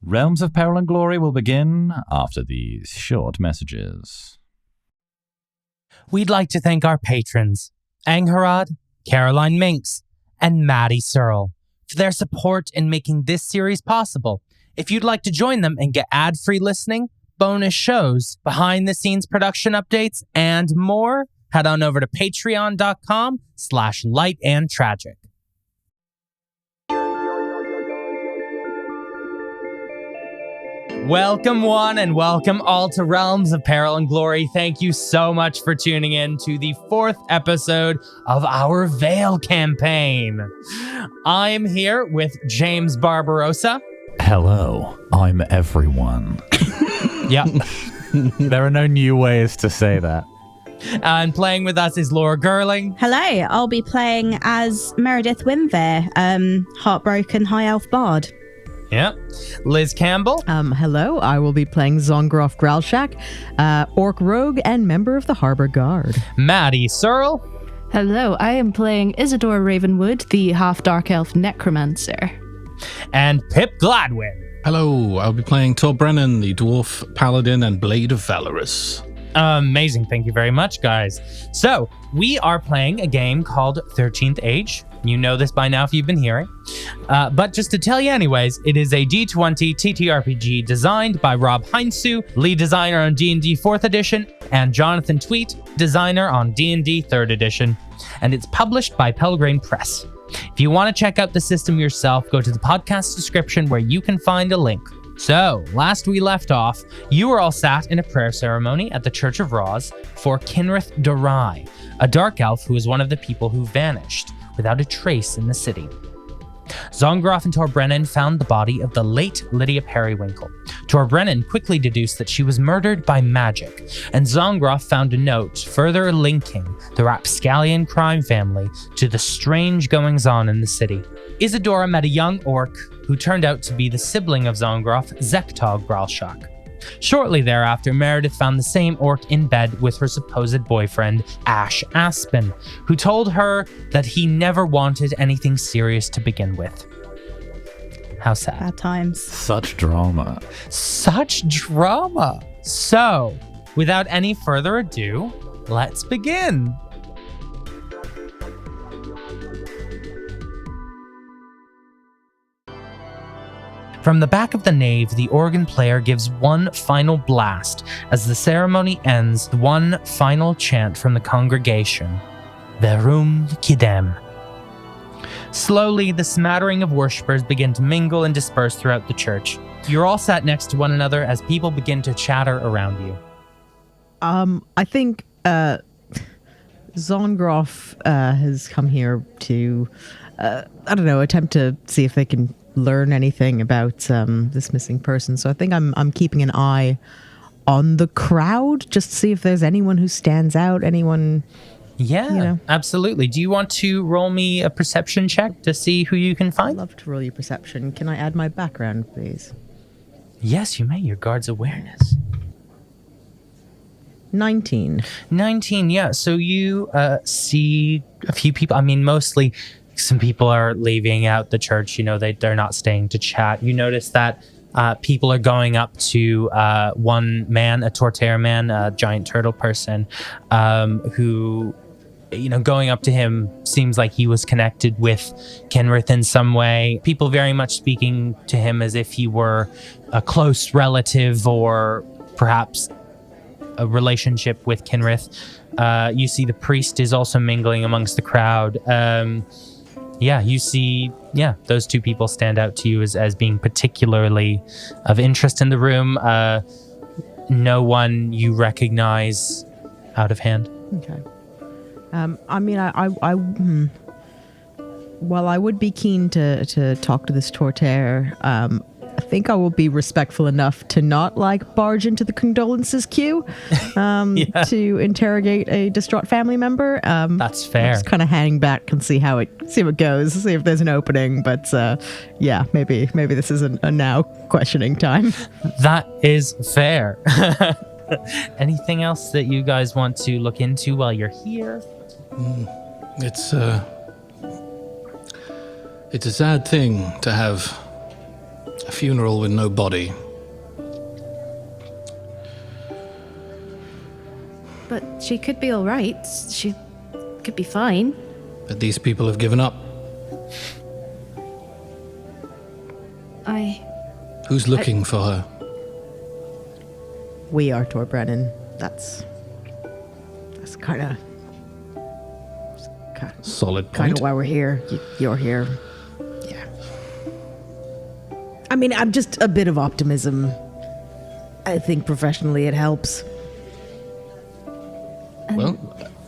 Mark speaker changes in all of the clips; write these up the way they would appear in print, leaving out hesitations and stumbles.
Speaker 1: Realms of Peril and Glory will begin after these short messages.
Speaker 2: We'd like to thank our patrons, Angharad, Caroline Minks, and Maddy Searle, for their support in making this series possible. If you'd like to join them and get ad-free listening, bonus shows, behind-the-scenes production updates, and more, head on over to patreon.com/lightandtragic. Welcome one and welcome all to Realms of Peril and Glory. Thank you so much for tuning in to the 4th episode of our Vael campaign. I'm here with James Barbarossa.
Speaker 1: Hello, I'm everyone.
Speaker 2: Yep.
Speaker 1: There are no new ways to say that.
Speaker 2: And playing with us is Laura Gerling.
Speaker 3: Hello, I'll be playing as Maerydyth Wimver, heartbroken high elf bard.
Speaker 2: Yep. Liz Campbell.
Speaker 4: Hello, I will be playing Zongroff Growlshack, orc rogue and member of the Harbor Guard.
Speaker 2: Maddy Searle.
Speaker 5: Hello, I am playing Isadora Ravenwood, the half-dark elf necromancer.
Speaker 2: And Pip Gladwin.
Speaker 6: Hello, I'll be playing Torbrennan, the dwarf paladin and blade of Valorous.
Speaker 2: Amazing. Thank you very much, guys. So, we are playing a game called 13th Age. You know this by now if you've been hearing. But just to tell you anyways, it is a D20 TTRPG designed by Rob Heinsu, lead designer on D&D 4th edition, and Jonathan Tweet, designer on D&D 3rd edition. And it's published by Pelgrane Press. If you want to check out the system yourself, go to the podcast description where you can find a link. So, last we left off, you were all sat in a prayer ceremony at the Church of Rhoz for Qinrith Dorai, a dark elf who is one of the people who vanished without a trace in the city. Zongroff and Torbrennan found the body of the late Lydia Periwinkle. Torbrennan quickly deduced that she was murdered by magic, and Zongroff found a note further linking the rapscallion crime family to the strange goings-on in the city. Isadora met a young orc who turned out to be the sibling of Zongroff, Zektog Growlshack. Shortly thereafter, Maerydyth found the same orc in bed with her supposed boyfriend, Ash Aspen, who told her that he never wanted anything serious to begin with. How sad.
Speaker 3: Bad times.
Speaker 1: Such drama.
Speaker 2: Such drama. So, without any further ado, let's begin. From the back of the nave, the organ player gives one final blast. As the ceremony ends, one final chant from the congregation, Verum Kidem. Slowly, the smattering of worshippers begin to mingle and disperse throughout the church. You're all sat next to one another as people begin to chatter around you.
Speaker 4: I think Zongroff has come here to, attempt to see if they can learn anything about this missing person. So I think I'm keeping an eye on the crowd just to see if there's anyone who stands out, anyone.
Speaker 2: Yeah, absolutely. Do you want to roll me a perception check to see who you can
Speaker 4: I'd
Speaker 2: find?
Speaker 4: love to roll your perception. Can I add my background, please?
Speaker 2: Yes, you may. Your guard's awareness.
Speaker 4: 19.
Speaker 2: 19, yeah. So you see a few people. I mean, mostly some people are leaving out the church. You know, they're not staying to chat. You notice that people are going up to one man, a Torterra man, a giant turtle person, who, you know, going up to him seems like he was connected with Qinrith in some way. People very much speaking to him as if he were a close relative or perhaps a relationship with Qinrith. You see the priest is also mingling amongst the crowd. You see, those two people stand out to you as being particularly of interest in the room. No one you recognize out of hand.
Speaker 4: Okay. While I would be keen to talk to this Torterra, I think I will be respectful enough to not barge into the condolences queue to interrogate a distraught family member.
Speaker 2: That's fair.
Speaker 4: Just kind of hang back and see how it goes, see if there's an opening. But maybe this isn't a now questioning time.
Speaker 2: That is fair. Anything else that you guys want to look into while you're here?
Speaker 6: It's a sad thing to have A funeral with no body.
Speaker 5: But she could be all right. She could be fine.
Speaker 6: But these people have given up. Who's looking for her?
Speaker 4: We are Torbrennan. That's kind of
Speaker 6: Solid
Speaker 4: kind
Speaker 6: point.
Speaker 4: of why we're here. You're here. Yeah. I mean, I'm just a bit of optimism. I think professionally it helps.
Speaker 6: Well,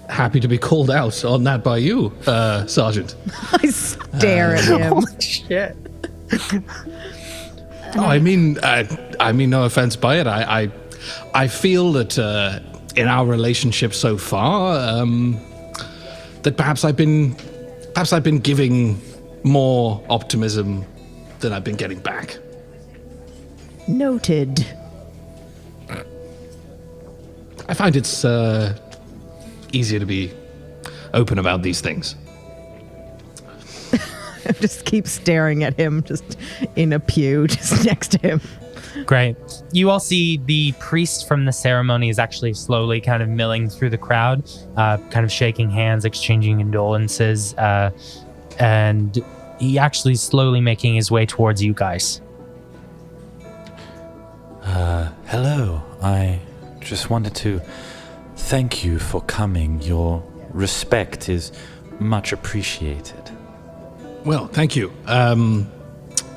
Speaker 6: happy to be called out on that by you, Sergeant.
Speaker 4: I stare at him.
Speaker 2: Shit.
Speaker 6: Oh, I mean no offense by it. I feel that in our relationship so far, that perhaps I've been giving more optimism than I've been getting back.
Speaker 4: Noted.
Speaker 6: I find it's easier to be open about these things.
Speaker 4: I just keep staring at him, just in a pew, just next to him.
Speaker 2: Great. You all see the priest from the ceremony is actually slowly kind of milling through the crowd, kind of shaking hands, exchanging condolences, and he actually slowly making his way towards you guys.
Speaker 1: Hello. I just wanted to thank you for coming. Your respect is much appreciated.
Speaker 6: Well, thank you.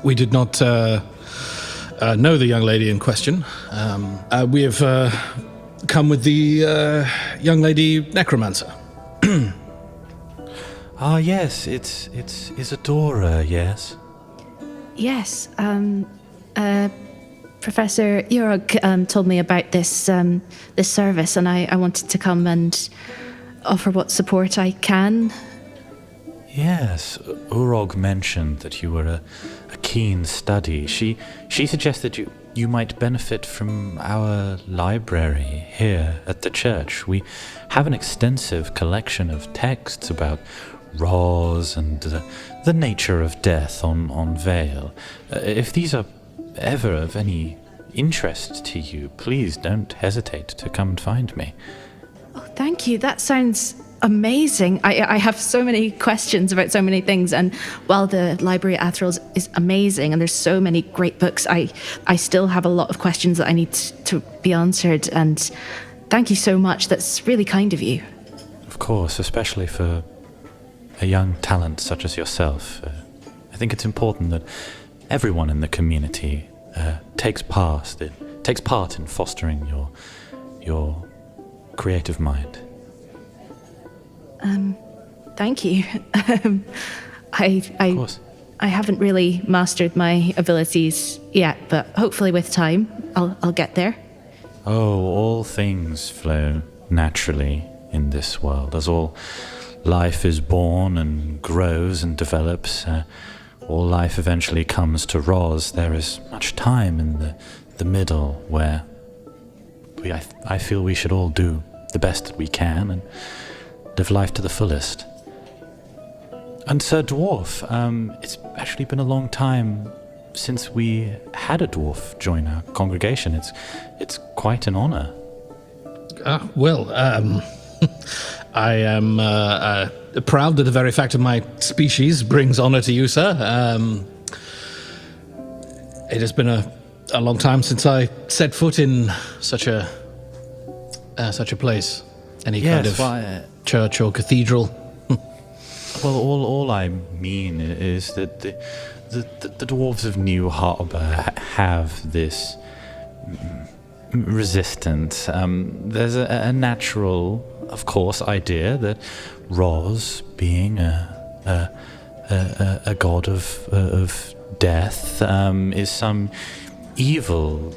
Speaker 6: We did not know the young lady in question. We have come with the young lady necromancer.
Speaker 1: Ah, yes, it's Isadora, yes.
Speaker 5: Yes. Professor Urog told me about this this service, and I wanted to come and offer what support I can.
Speaker 1: Yes, Urog mentioned that you were a keen study. She suggested you might benefit from our library here at the church. We have an extensive collection of texts about Rhoz and the nature of death on Vael. If these are ever of any interest to you, please don't hesitate to come and find me.
Speaker 5: Oh, thank you. That sounds amazing. I have so many questions about so many things, and while the library at Rhoz is amazing and there's so many great books, I still have a lot of questions that I need to be answered, and thank you so much. That's really kind of you.
Speaker 1: Of course, especially for a young talent such as yourself. I think it's important that everyone in the community takes part in fostering your creative mind.
Speaker 5: Thank you.
Speaker 1: Of course.
Speaker 5: I haven't really mastered my abilities yet, but hopefully with time I'll get there.
Speaker 1: Oh, all things flow naturally in this world. As all life is born and grows and develops, all life eventually comes to Rhoz. There is much time in the middle where I feel we should all do the best that we can and live life to the fullest. And Sir Dwarf, it's actually been a long time since we had a dwarf join our congregation. It's quite an honor.
Speaker 6: I am proud that the very fact of my species brings honor to you, sir. It has been a long time since I set foot in such a place. Any kind of church or cathedral.
Speaker 1: Well, all I mean is that the dwarves of New Harbour have this resistance. There's a natural, of course, idea that Rhoz, being a god of death, is some evil,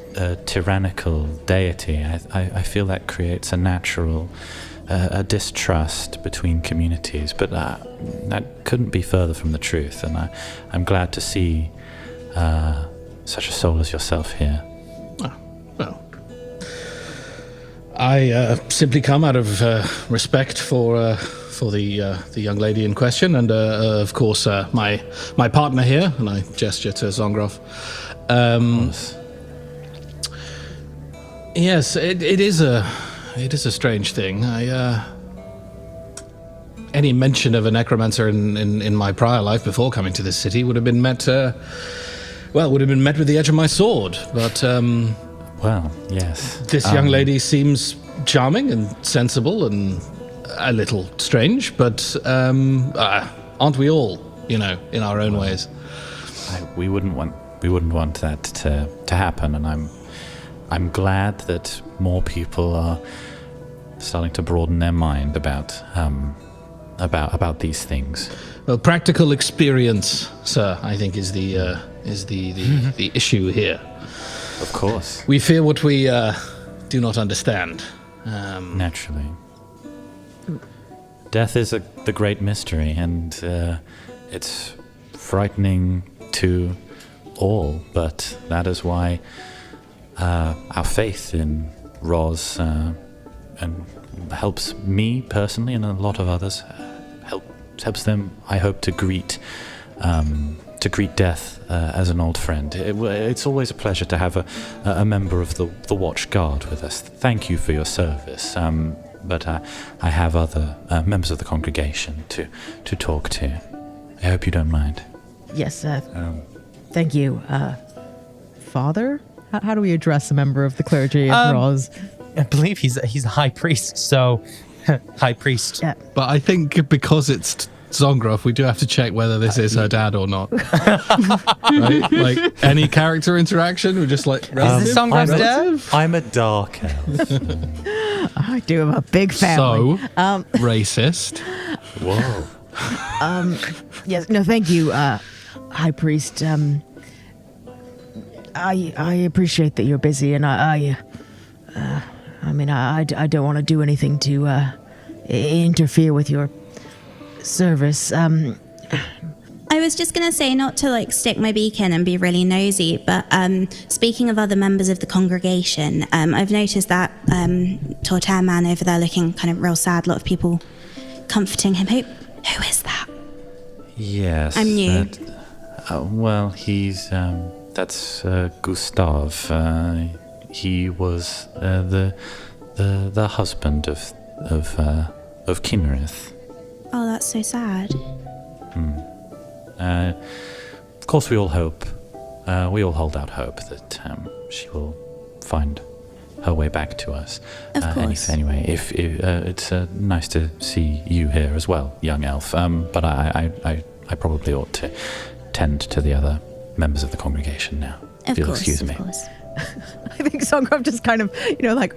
Speaker 1: tyrannical deity. I feel that creates a natural a distrust between communities, but that couldn't be further from the truth, and I'm glad to see such a soul as yourself here.
Speaker 6: Well, I simply come out of respect for the young lady in question, and of course my partner here, and I gesture to Zongroff. Yes, it is a strange thing. Any mention of a necromancer in my prior life before coming to this city would have been met with the edge of my sword. But
Speaker 1: Well, yes.
Speaker 6: this young lady seems charming and sensible and a little strange, but aren't we all, in our own ways?
Speaker 1: We wouldn't want that to happen, and I'm glad that more people are starting to broaden their mind about these things.
Speaker 6: Well, practical experience, sir, I think is the issue here.
Speaker 1: Of course.
Speaker 6: We fear what we do not understand.
Speaker 1: Naturally. Death is the great mystery, and it's frightening to all, but that is why our faith in Rhoz and helps me personally and a lot of others, helps them, I hope, to greet death as an old friend. It's always a pleasure to have a member of the Watch Guard with us. Thank you for your service. But I have other members of the congregation to talk to. I hope you don't mind.
Speaker 4: Yes, thank you. Father? How do we address a member of the clergy of Rhoz?
Speaker 2: I believe he's a high priest, so high priest.
Speaker 4: Yeah.
Speaker 6: But I think because it's Zongroff, we do have to check whether this is her dad or not. Right? Like, any character interaction, we're just like,
Speaker 2: Is this Zongroff's dad?
Speaker 1: I'm a dark elf.
Speaker 4: I do have a big family.
Speaker 6: So, racist.
Speaker 1: Whoa.
Speaker 4: Yes, no, thank you, High Priest. I appreciate that you're busy, and I don't want to do anything to interfere with your service.
Speaker 3: I was just going to say, not to stick my beak in and be really nosy, but speaking of other members of the congregation, I've noticed that Tortaire man over there looking kind of real sad, a lot of people comforting him. Who is that?
Speaker 1: Yes.
Speaker 3: I'm new.
Speaker 1: Well, he's that's Gustav. He was the husband of Qinrith.
Speaker 3: Oh, that's so sad.
Speaker 1: Of course, we all hope. We all hold out hope that she will find her way back to us.
Speaker 3: Of course.
Speaker 1: Anyway, if it's nice to see you here as well, young elf. But I probably ought to tend to the other members of the congregation now.
Speaker 3: Of
Speaker 1: You'll
Speaker 3: course,
Speaker 1: excuse me.
Speaker 3: of course.
Speaker 4: I think Zongroff just kind of,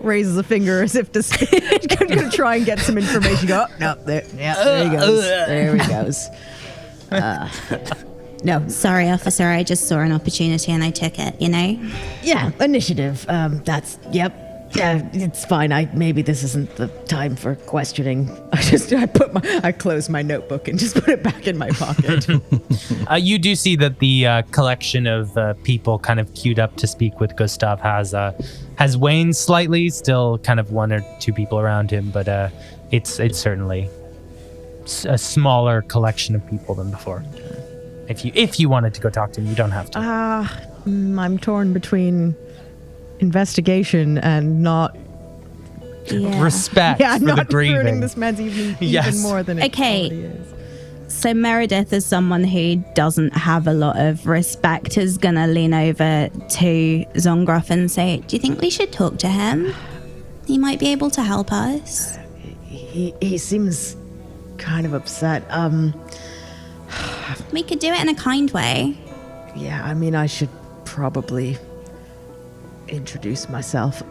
Speaker 4: raises a finger as if to going to try and get some information. Go, oh, no, there he goes. There he goes. No.
Speaker 3: Sorry, officer, I just saw an opportunity and I took it,
Speaker 4: Yeah, initiative. Yep. Yeah, it's fine. Maybe this isn't the time for questioning. I closed my notebook and just put it back in my pocket.
Speaker 2: You do see that the collection of people kind of queued up to speak with Gustav has waned slightly. Still, kind of one or two people around him, but it's certainly a smaller collection of people than before. If you wanted to go talk to him, you don't have to.
Speaker 4: I'm torn between investigation and not
Speaker 2: respect for
Speaker 4: not
Speaker 2: the grieving.
Speaker 4: ruining this man's evening even more than it already is.
Speaker 3: So Maerydyth, as someone who doesn't have a lot of respect, is going to lean over to Zongroff and say, do you think we should talk to him? He might be able to help us.
Speaker 4: He seems kind of upset.
Speaker 3: We could do it in a kind way.
Speaker 4: Yeah, I should probably introduce myself.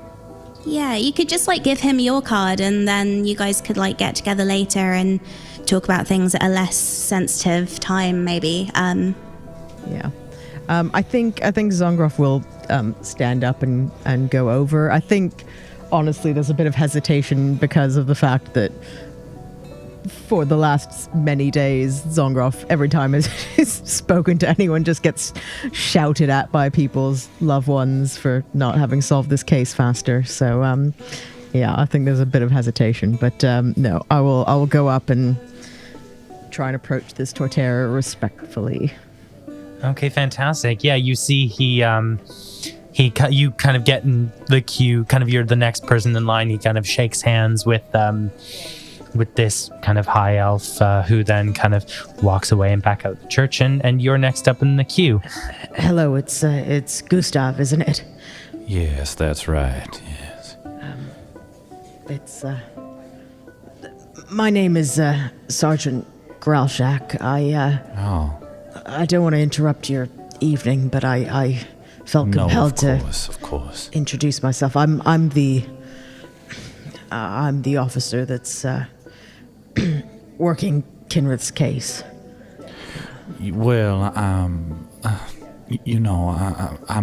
Speaker 3: Yeah, you could just give him your card and then you guys could get together later and talk about things at a less sensitive time, maybe.
Speaker 4: Yeah. I think Zongroff will stand up and go over. I think, honestly, there's a bit of hesitation because of the fact that for the last many days, Zongroff, every time he's spoken to anyone, just gets shouted at by people's loved ones for not having solved this case faster. So, I think there's a bit of hesitation. But no, I will go up and try and approach this Tortaire respectfully.
Speaker 2: Okay, fantastic. Yeah, you see you kind of get in the queue, kind of you're the next person in line. He kind of shakes hands with this kind of high elf who then kind of walks away and back out the church, and you're next up in the queue.
Speaker 4: Hello, it's Gustav, isn't it?
Speaker 1: Yes, that's right. Yes.
Speaker 4: It's my name is Sergeant Gralshak. I don't want to interrupt your evening, but I felt compelled
Speaker 1: of course.
Speaker 4: to introduce myself. I'm the officer that's working Qinrith's case.
Speaker 1: Well, I'm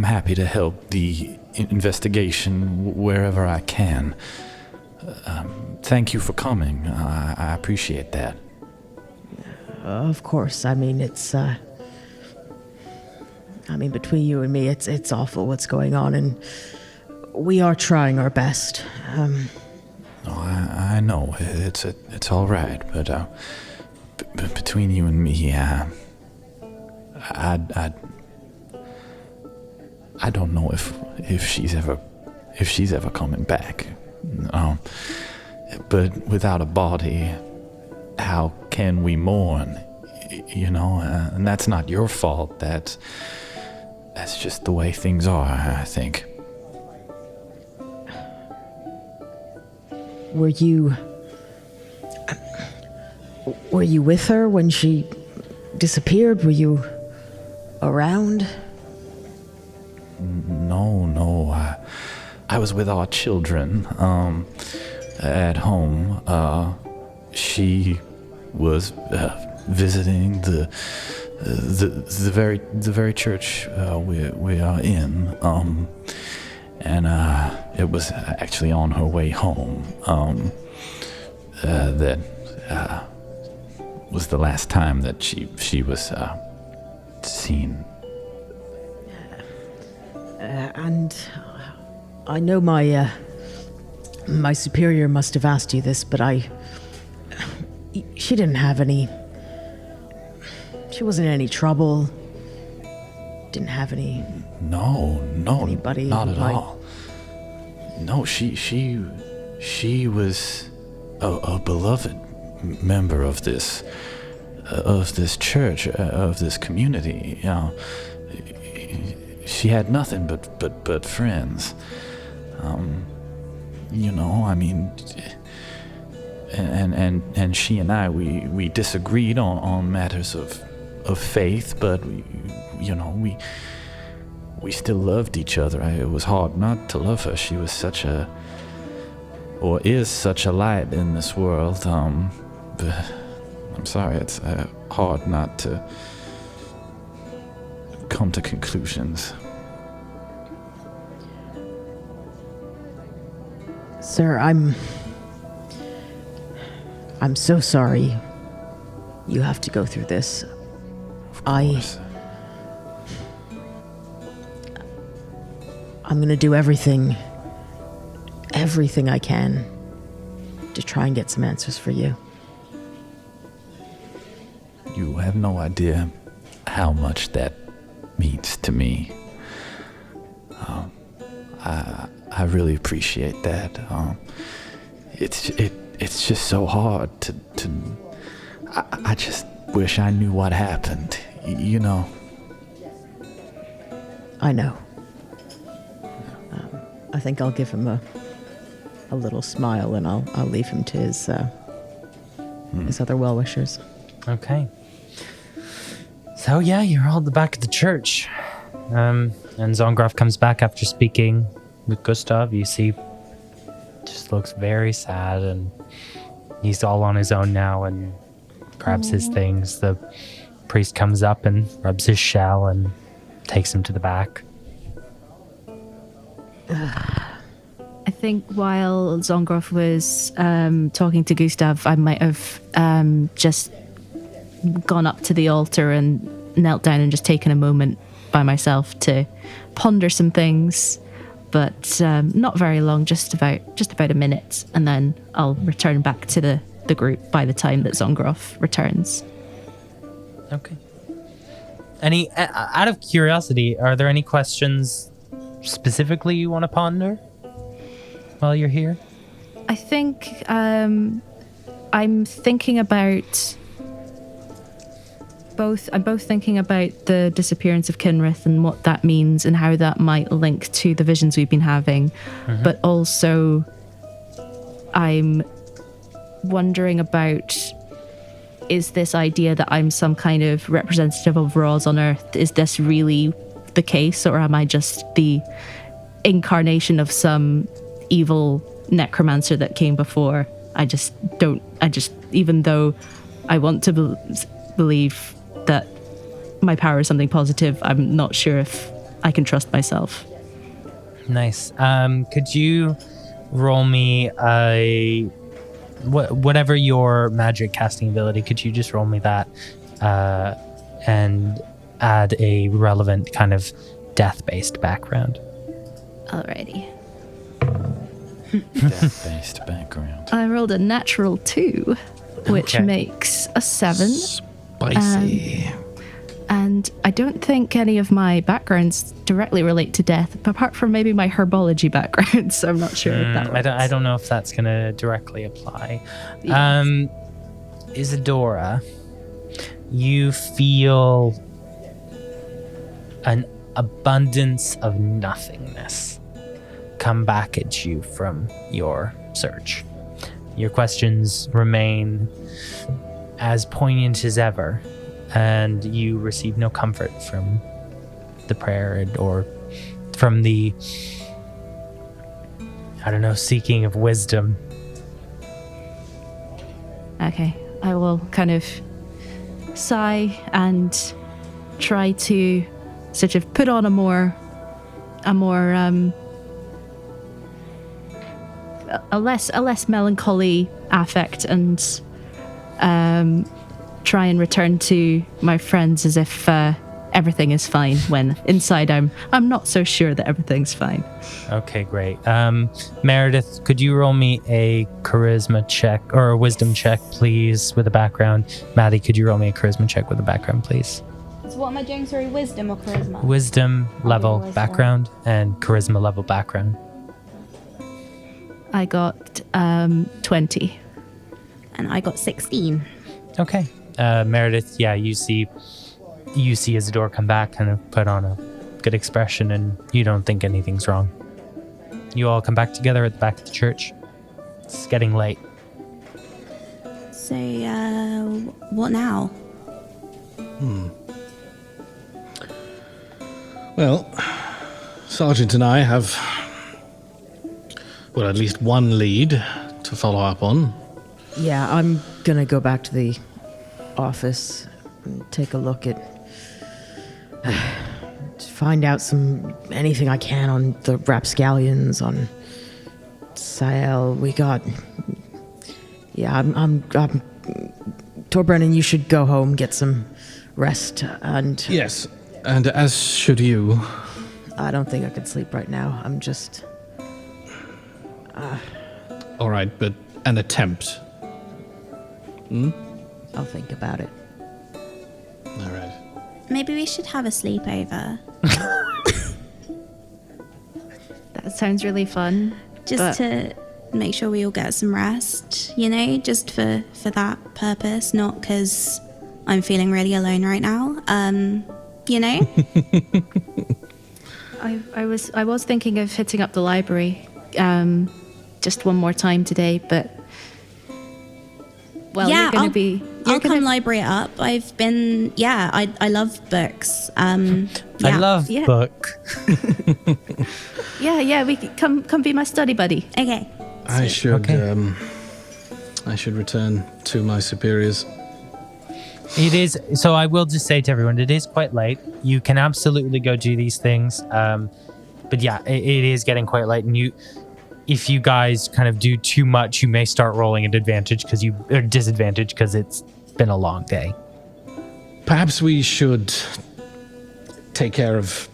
Speaker 1: happy to help the investigation wherever I can. Thank you for coming. I appreciate that.
Speaker 4: Of course. I mean, it's between you and me, it's awful what's going on, and we are trying our best.
Speaker 1: I know it's all right, but between you and me, I don't know if she's ever coming back. But without a body, how can we mourn? And that's not your fault. That's just the way things are, I think.
Speaker 4: Were you with her when she disappeared? Were you around?
Speaker 1: No. I was with our children at home. She was visiting the very church we are in, and it was actually on her way home that was the last time that she was seen.
Speaker 4: And I know my superior must have asked you this, but she didn't have any. She wasn't in any trouble. Didn't have any.
Speaker 1: No,
Speaker 4: anybody
Speaker 1: not at all. No, she was a beloved member of this church, of this community. She had nothing but friends. And she and I, we disagreed on matters of faith, but we still loved each other. It was hard not to love her. She was is such a light in this world. But I'm sorry, it's hard not to come to conclusions.
Speaker 4: Sir, I'm so sorry you have to go through this. I'm gonna do everything I can to try and get some answers for you.
Speaker 1: You have no idea how much that means to me. I really appreciate that. It's just so hard to I just wish I knew what happened,
Speaker 4: I know. I think I'll give him a little smile, and I'll leave him to his other well-wishers.
Speaker 2: Okay. So yeah, you're all at the back of the church. And Zongroff comes back after speaking with Gustav. You see, just looks very sad, and he's all on his own now and grabs his things. The priest comes up and rubs his shell and takes him to the back.
Speaker 5: I think while Zongroff was talking to Gustav, I might have just gone up to the altar and knelt down and just taken a moment by myself to ponder some things, but not very long, just about a minute, and then I'll return back to the group by the time that Zongroff returns.
Speaker 2: Okay. Out of curiosity, are there any questions specifically you want to ponder while you're here?
Speaker 5: I think I'm thinking about both. I'm both thinking about the disappearance of Qinrith and what that means and how that might link to the visions we've been having, but also I'm wondering about, is this idea that I'm some kind of representative of Rhoz on Earth, is this really the case, or am I just the incarnation of some evil necromancer that came before? Even though I want to believe that my power is something positive, I'm not sure if I can trust myself.
Speaker 2: Nice. Could you roll me whatever your magic casting ability, could you just roll me that and add a relevant kind of death-based background?
Speaker 5: Alrighty.
Speaker 1: Death-based background.
Speaker 5: I rolled a natural 2, which
Speaker 2: Okay.
Speaker 5: makes a 7.
Speaker 6: Spicy.
Speaker 5: And I don't think any of my backgrounds directly relate to death, apart from maybe my herbology background, so I'm not sure if that works.
Speaker 2: I don't know if that's going to directly apply.
Speaker 5: Yes.
Speaker 2: Isadora, you feel an abundance of nothingness come back at you from your search. Your questions remain as poignant as ever, and you receive no comfort from the prayer or from the, seeking of wisdom.
Speaker 5: Okay, I will kind of sigh and try to sort of put on a less melancholy affect and try and return to my friends as if everything is fine, when inside I'm not so sure that everything's fine.
Speaker 2: Okay, great. Maerydyth, could you roll me a charisma check or a wisdom check, please, with a background? Maddy, could you roll me a charisma check with a background, please?
Speaker 3: So what am I doing? Sorry, wisdom or charisma?
Speaker 2: Wisdom level
Speaker 3: wisdom.
Speaker 2: background and charisma level background.
Speaker 5: I got 20.
Speaker 3: And I got 16.
Speaker 2: Okay. Maerydyth, yeah, you see Isadora come back, kind of put on a good expression, and you don't think anything's wrong. You all come back together at the back of the church. It's getting late.
Speaker 3: So, what now?
Speaker 6: Well, Sergeant and I have, well, at least one lead to follow up on.
Speaker 4: Yeah, I'm gonna go back to the office and take a look at to find out anything I can on the rapscallions, on Sael. We got. Yeah, I'm Torbrennan, you should go home, get some rest, and
Speaker 6: Yes, and as should you.
Speaker 4: I don't think I could sleep right now. I'm just.
Speaker 6: All right, but an attempt.
Speaker 4: I'll think about it.
Speaker 6: All right.
Speaker 3: Maybe we should have a sleepover.
Speaker 5: That sounds really fun.
Speaker 3: Just to make sure we all get some rest, just for that purpose, not because I'm feeling really alone right now.
Speaker 5: I was thinking of hitting up the library just one more time today, but
Speaker 3: yeah, I'll come
Speaker 5: gonna-
Speaker 3: library it up. I've been, I love books.
Speaker 2: I love
Speaker 5: Yeah.
Speaker 2: book.
Speaker 5: Yeah, we can come be my study buddy.
Speaker 3: Okay.
Speaker 6: I should
Speaker 2: Okay.
Speaker 6: I should return to my superiors.
Speaker 2: It is, so I will just say to everyone, it is quite late. You can absolutely go do these things. But yeah, it is getting quite late, and if you guys kind of do too much, you may start rolling at disadvantage because it's been a long day.
Speaker 6: Perhaps we should take care of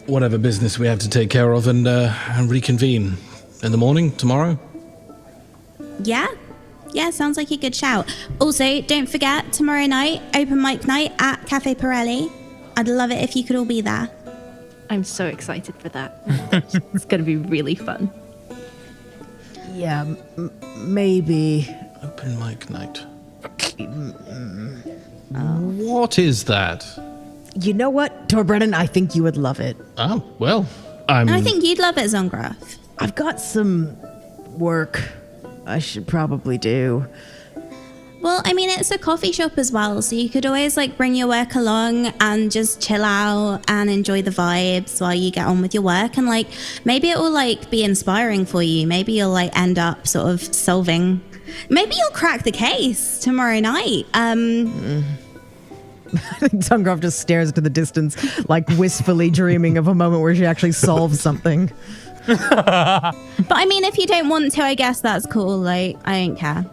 Speaker 6: whatever business we have to take care of and reconvene in the morning tomorrow.
Speaker 3: Yeah, sounds like a good shout. Also, don't forget, tomorrow night, open mic night at Cafe Pirelli. I'd love it if you could all be there.
Speaker 5: I'm so excited for that. It's going to be really fun.
Speaker 4: Yeah, maybe.
Speaker 6: Open mic night. What is that?
Speaker 4: You know what, Torbrennan? I think you would love it.
Speaker 6: Oh, well,
Speaker 3: And I think you'd love it, Zongroff.
Speaker 4: I've got some work I should probably do.
Speaker 3: Well, I mean, it's a coffee shop as well, so you could always like bring your work along and just chill out and enjoy the vibes while you get on with your work. And like, think it will like be inspiring for you. Maybe you'll like end up sort of solving. Maybe you'll crack the case tomorrow night.
Speaker 4: I think Zongroff just stares into the distance, like wistfully dreaming of a moment where she actually solves something.
Speaker 3: But I mean, if you don't want to, I guess that's cool. Like, I don't care.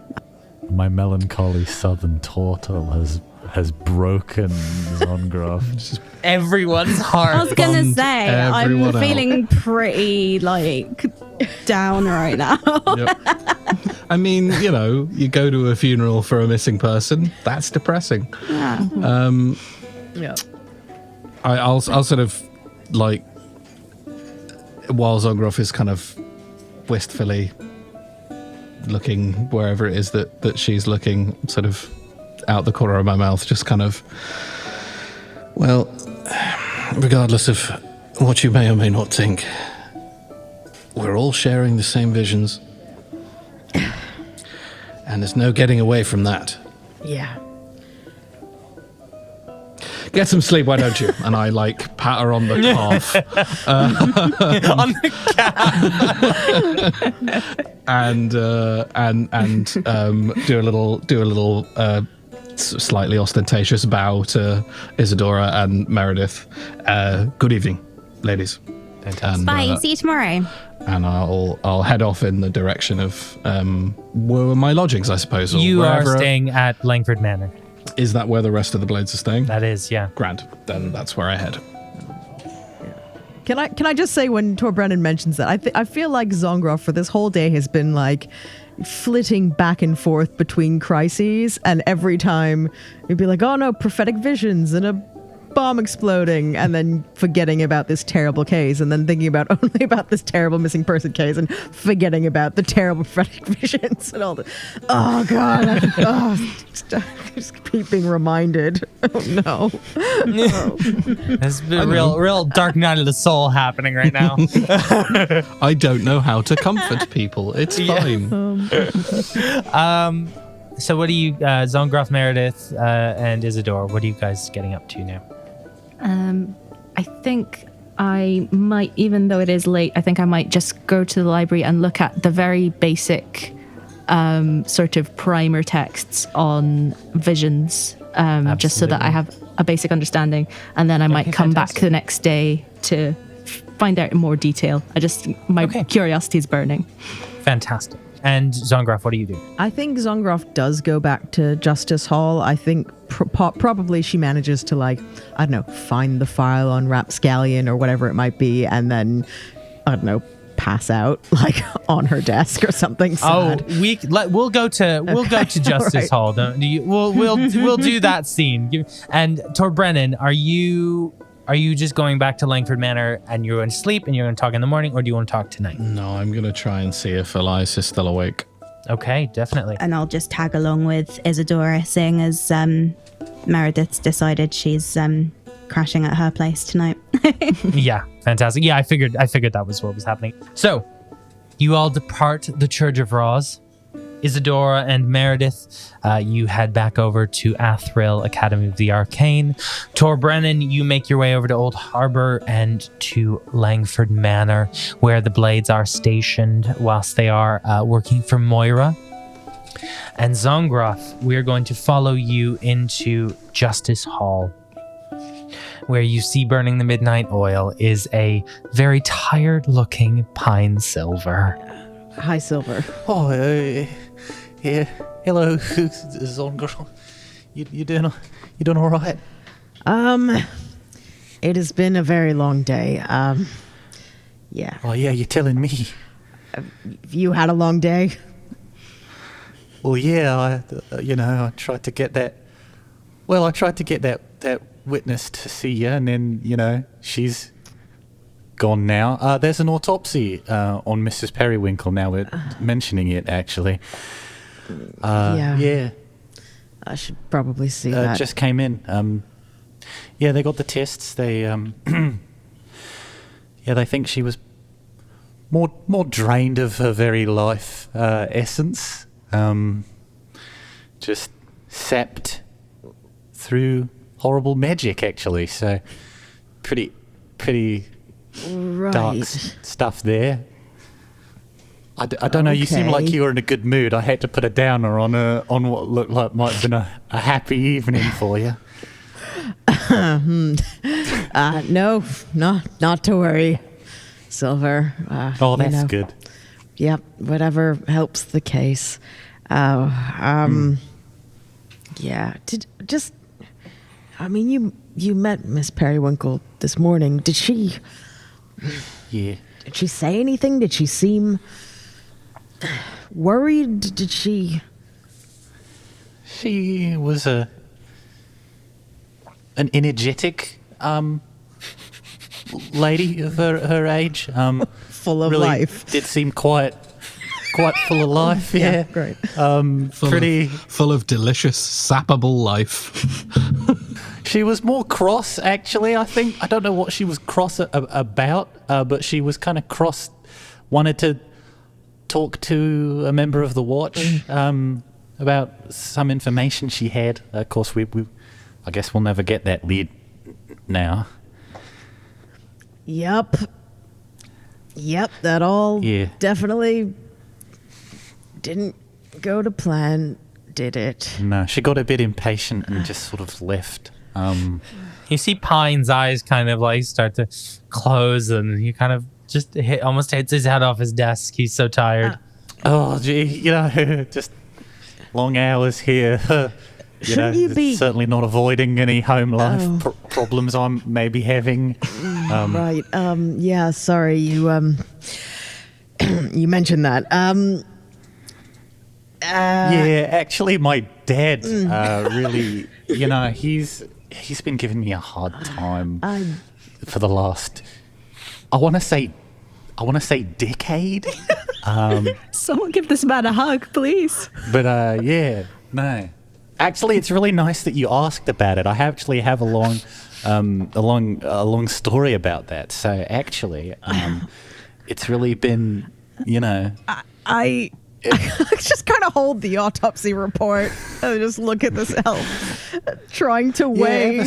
Speaker 1: My melancholy southern turtle has broken Zongroff.
Speaker 2: Everyone's heart.
Speaker 3: I was gonna
Speaker 6: bummed
Speaker 3: say,
Speaker 6: everyone
Speaker 3: I'm
Speaker 6: out.
Speaker 3: feeling pretty like down right now.
Speaker 6: Yep. I mean, you know, you go to a funeral for a missing person. That's depressing.
Speaker 3: Yeah.
Speaker 4: Yeah.
Speaker 6: I'll sort of like, while Zongroff is kind of wistfully looking wherever it is that she's looking, sort of out the corner of my mouth, just kind of, well, regardless of what you may or may not think, we're all sharing the same visions. And there's no getting away from that.
Speaker 4: Yeah.
Speaker 6: Get some sleep, why don't you? And I like pat her on the calf.
Speaker 2: On the
Speaker 6: and do a little slightly ostentatious bow to Isadora and Maerydyth. Good evening, ladies. And,
Speaker 3: Bye. See you tomorrow.
Speaker 6: and I'll head off in the direction of my lodgings, I suppose. Or
Speaker 2: You are
Speaker 6: wherever.
Speaker 2: staying at Langford Manor.
Speaker 6: Is that where the rest of the blades are staying?
Speaker 2: That is, yeah.
Speaker 6: Grand. Then that's where I head.
Speaker 4: Can I just say, when Torbrennan mentions that, I feel like Zongroff for this whole day has been like flitting back and forth between crises, and every time he'd be like, oh no, prophetic visions and a bomb exploding, and then forgetting about this terrible case, and then thinking about only about this terrible missing person case, and forgetting about the terrible prophetic visions and all the. Oh god! Just keep being reminded. Oh no!
Speaker 2: There's a real dark night of the soul happening right now.
Speaker 6: I don't know how to comfort people. It's fine.
Speaker 2: So what are you, Zongroff, Maerydyth, and Isadora, what are you guys getting up to now?
Speaker 5: I think I might, even though it is late, I think I might just go to the library and look at the very basic sort of primer texts on visions, just so that I have a basic understanding. And then I might come back the next day to find out in more detail. My curiosity is burning.
Speaker 2: Fantastic. And Zongroff, what do you do?
Speaker 4: I think Zongroff does go back to Justice Hall. I think probably she manages to, like, I don't know, find the file on Rapscallion or whatever it might be, and then, I don't know, pass out like on her desk or something sad.
Speaker 2: We'll go to Justice Hall. We'll do that scene. And Torbrennan, are you just going back to Langford Manor and you're going to sleep and you're going to talk in the morning, or do you want to talk tonight?
Speaker 6: No, I'm going to try and see if Elias is still awake.
Speaker 2: Okay, definitely.
Speaker 3: And I'll just tag along with Isadora, seeing as Maerydyth's decided she's crashing at her place tonight.
Speaker 2: Yeah, fantastic. Yeah, I figured that was what was happening. So, you all depart the Church of Rhoz. Isadora and Maerydyth, you head back over to Athril Academy of the Arcane. Torbrennan, you make your way over to Old Harbor and to Langford Manor, where the Blades are stationed whilst they are working for Moira. And Zongroff, we are going to follow you into Justice Hall, where you see burning the midnight oil is a very tired-looking Pine Silver.
Speaker 4: Hi, Silver.
Speaker 1: Oh, yeah. Hello, Zongroff. You doing all right?
Speaker 4: It has been a very long day. Yeah.
Speaker 1: Oh, yeah, you're telling me.
Speaker 4: You had a long day?
Speaker 1: Well, yeah, I tried to get that. Well, I tried to get that that witness to see you, and then, she's gone now. There's an autopsy on Mrs. Periwinkle now we're mentioning it, actually. Yeah.
Speaker 4: I should probably see that.
Speaker 1: Just came in. They got the tests. They, they think she was more drained of her very life essence. Just sapped through horrible magic, actually. So pretty dark stuff there. I don't know. You seem like you were in a good mood. I had to put a downer on what looked like might have been a happy evening for you.
Speaker 4: No, not to worry, Silver.
Speaker 1: That's good.
Speaker 4: Yep, whatever helps the case. Yeah. You met Miss Periwinkle this morning. Did she?
Speaker 1: Yeah.
Speaker 4: Did she say anything? Did she seem worried? Did she?
Speaker 1: She was an energetic lady of her age.
Speaker 4: Full of
Speaker 1: really
Speaker 4: life.
Speaker 1: Did seem quite full of life. Yeah,
Speaker 4: great.
Speaker 6: Full of delicious, sappable life.
Speaker 1: She was more cross, actually. I think I don't know what she was cross about, but she was kind of cross. Wanted to talk to a member of the watch about some information she had. Of course, I guess we'll never get that lead now.
Speaker 4: Yep, that all definitely didn't go to plan, did it?
Speaker 1: No, she got a bit impatient and just sort of left.
Speaker 2: You see Pine's eyes kind of like start to close, and he kind of just almost hits his head off his desk. He's so tired.
Speaker 1: Oh, gee, just long hours here.
Speaker 4: Shouldn't you be
Speaker 1: certainly not avoiding any home life problems I'm maybe having?
Speaker 4: Right. Yeah. Sorry. You you mentioned that.
Speaker 1: Yeah. Actually, my dad really. He's been giving me a hard time for the last. I want to say decade.
Speaker 5: Someone give this man a hug, please.
Speaker 1: But no. Actually, it's really nice that you asked about it. I actually have a long story about that. So actually, it's really been,
Speaker 4: I just kind of hold the autopsy report and just look at this elf, trying to weigh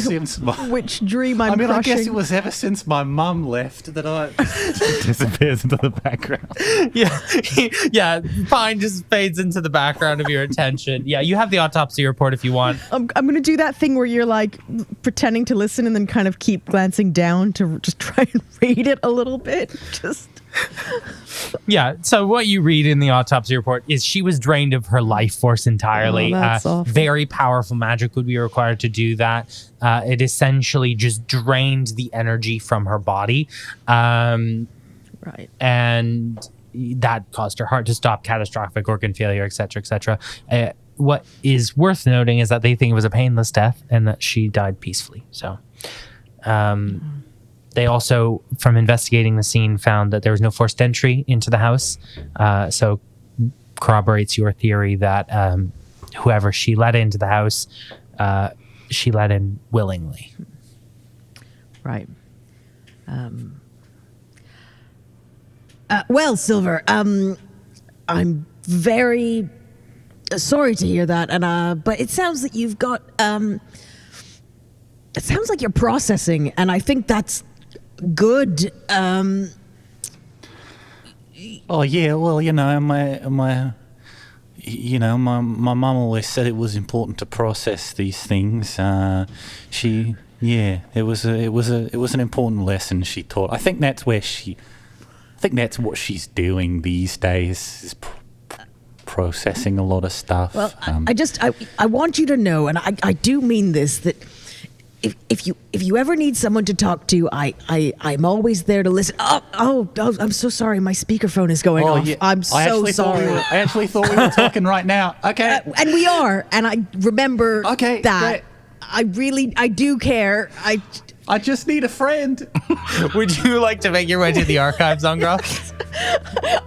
Speaker 4: which dream I'm crushing.
Speaker 1: I guess it was ever since my mum left that I disappears into the background.
Speaker 2: Yeah. Pine just fades into the background of your attention. Yeah, you have the autopsy report if you want.
Speaker 4: I'm going to do that thing where you're like pretending to listen and then kind of keep glancing down to just try and read it a little bit.
Speaker 2: Yeah, so what you read in the autopsy report is she was drained of her life force entirely.
Speaker 4: That's awful.
Speaker 2: Very powerful magic would be required to do that. It essentially just drained the energy from her body.
Speaker 4: Right.
Speaker 2: And that caused her heart to stop, catastrophic organ failure, et cetera, et cetera. What is worth noting is that they think it was a painless death and that she died peacefully. So... They also, from investigating the scene, found that there was no forced entry into the house. So corroborates your theory that whoever she let into the house, she let in willingly.
Speaker 4: Right. Well, Silver, I'm very sorry to hear that, and but it sounds that you've got. It sounds like you're processing, and I think that's good.
Speaker 1: Oh yeah, well, my mum always said it was important to process these things. It was an important lesson she taught. I think that's what she's doing these days, is processing a lot of stuff.
Speaker 4: Well, I want you to know, and I do mean this, that if you ever need someone to talk to, I'm always there to listen. Oh, I'm so sorry. My speakerphone is going off.
Speaker 1: Yeah.
Speaker 4: I'm so sorry.
Speaker 1: I actually thought we were talking right now. Okay.
Speaker 4: And we are. And I remember that.
Speaker 1: Great.
Speaker 4: I do care.
Speaker 1: I just need a friend.
Speaker 2: Would you like to make your way to the archives, Zongroff?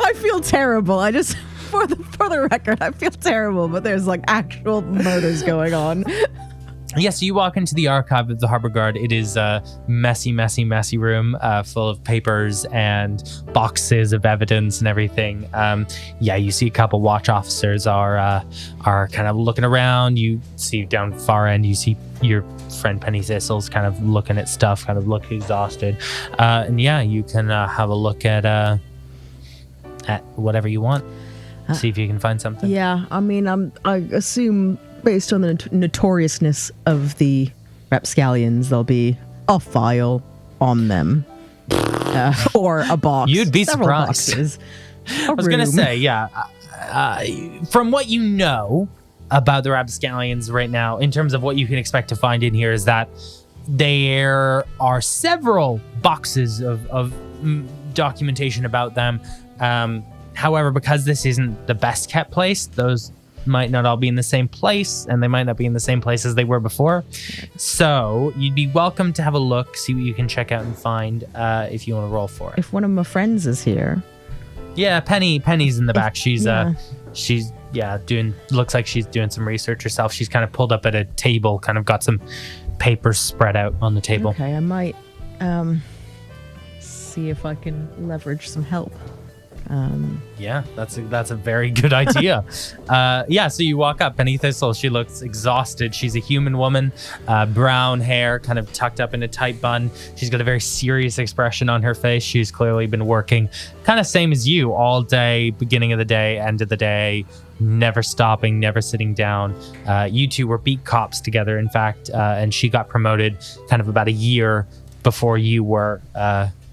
Speaker 4: I feel terrible. I just, for the record, I feel terrible, but there's like actual murders going on.
Speaker 2: Yes, you walk into the archive of the Harbor Guard. It is a messy, messy, messy room full of papers and boxes of evidence and everything. You see a couple watch officers are kind of looking around. You see down far end, you see your friend Penny Thistle's kind of looking at stuff, kind of look exhausted. You can have a look at whatever you want. See if you can find something.
Speaker 4: Yeah, I mean, I assume based on the notoriousness of the rapscallions, there'll be a file on them. Or a box.
Speaker 2: You'd be
Speaker 4: several
Speaker 2: surprised.
Speaker 4: Boxes,
Speaker 2: I was going to say, from what you know about the rapscallions right now, in terms of what you can expect to find in here, is that there are several boxes of documentation about them. However, because this isn't the best kept place, those might not all be in the same place, and they might not be in the same place as they were before. So you'd be welcome to have a look, see what you can check out and find if you want to roll for it.
Speaker 4: If one of my friends is here.
Speaker 2: Yeah, Penny's in the back. She's
Speaker 4: yeah.
Speaker 2: looks like she's doing some research herself. She's kind of pulled up at a table, kind of got some papers spread out on the table.
Speaker 4: Okay, I might see if I can leverage some help.
Speaker 2: Yeah, that's a very good idea. So you walk up, Penny Thistle. She looks exhausted. She's a human woman, brown hair, kind of tucked up in a tight bun. She's got a very serious expression on her face. She's clearly been working, kind of same as you, all day, beginning of the day, end of the day, never stopping, never sitting down. You two were beat cops together, in fact, and she got promoted kind of about a year before you were.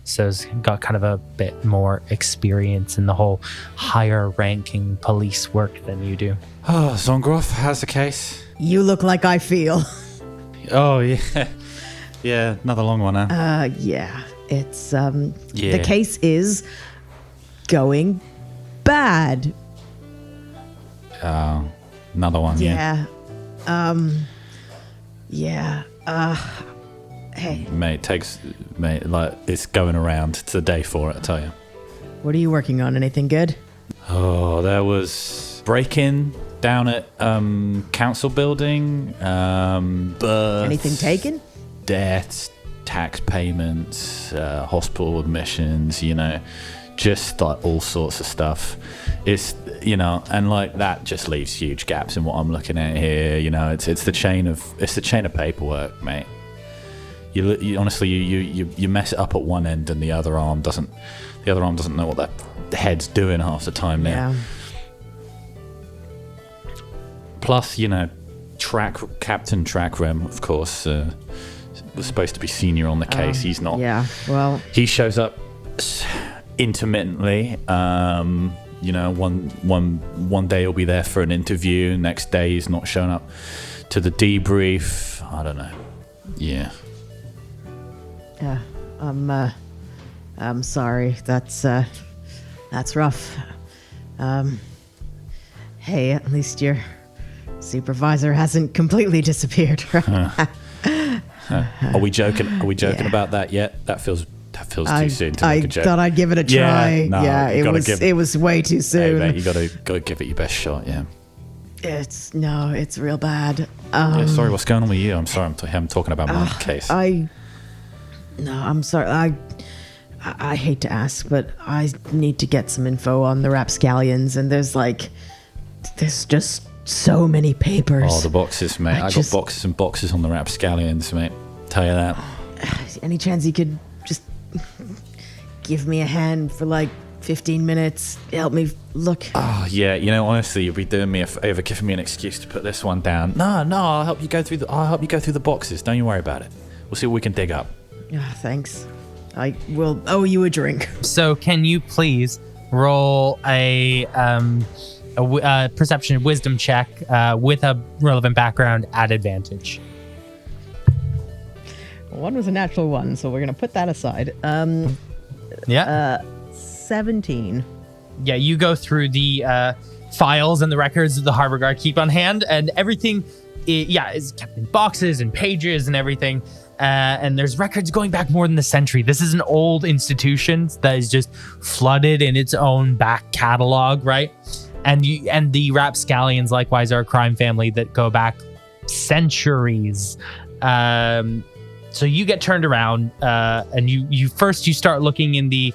Speaker 2: So has got kind of a bit more experience in the whole higher ranking police work than you do.
Speaker 1: Oh, Zongroff, how's the case?
Speaker 4: You look like I feel.
Speaker 1: Oh, yeah. Yeah, another long one, huh?
Speaker 4: Yeah. It's, the case is going bad.
Speaker 1: Oh, another one,
Speaker 4: yeah. Hey.
Speaker 1: Mate, it's going around. It's a day for it, I tell you.
Speaker 4: What are you working on? Anything good?
Speaker 1: Oh, there was break-in down at council building. Births,
Speaker 4: Anything taken?
Speaker 1: Deaths, tax payments, hospital admissions, just like all sorts of stuff. It's, and like that just leaves huge gaps in what I'm looking at here. It's the chain of paperwork, mate. You honestly, you mess it up at one end, and the other arm doesn't know what the head's doing half the time now.
Speaker 4: Yeah.
Speaker 1: Plus, Captain Trackrem, of course, was supposed to be senior on the case. He's not.
Speaker 4: Yeah. Well,
Speaker 1: he shows up intermittently. One day he'll be there for an interview. Next day he's not showing up to the debrief. I don't know. Yeah.
Speaker 4: Yeah, I'm sorry. That's rough. Hey, at least your supervisor hasn't completely disappeared.
Speaker 1: Are we joking? About that yet? That feels too soon to make a joke.
Speaker 4: I thought I'd give it a try.
Speaker 1: Yeah,
Speaker 4: it was way too soon.
Speaker 1: Hey, mate, you gotta give it your best shot. Yeah.
Speaker 4: It's real bad.
Speaker 1: Sorry, what's going on with you? I'm sorry, I'm talking about my case.
Speaker 4: I'm sorry. I hate to ask, but I need to get some info on the rapscallions, and there's just so many papers.
Speaker 1: Oh, the boxes, mate. I got boxes and boxes on the rapscallions, mate. Tell you that.
Speaker 4: Any chance you could just give me a hand for like 15 minutes? Help me look.
Speaker 1: Oh, yeah. Honestly, you'll be doing me a favor, giving me an excuse to put this one down. No, I'll help you go through the boxes. Don't you worry about it. We'll see what we can dig up.
Speaker 4: Thanks. I will owe you a drink.
Speaker 2: So can you please roll a perception wisdom check with a relevant background at advantage?
Speaker 4: One was a natural one, so we're going to put that aside. 17.
Speaker 2: Yeah, you go through the files and the records that the Harbor Guard keep on hand, and everything it's kept in boxes and pages and everything. And there's records going back more than a century. This is an old institution that is just flooded in its own back catalog, right? And the rapscallions likewise are a crime family that go back centuries. So you get turned around, and you start looking in the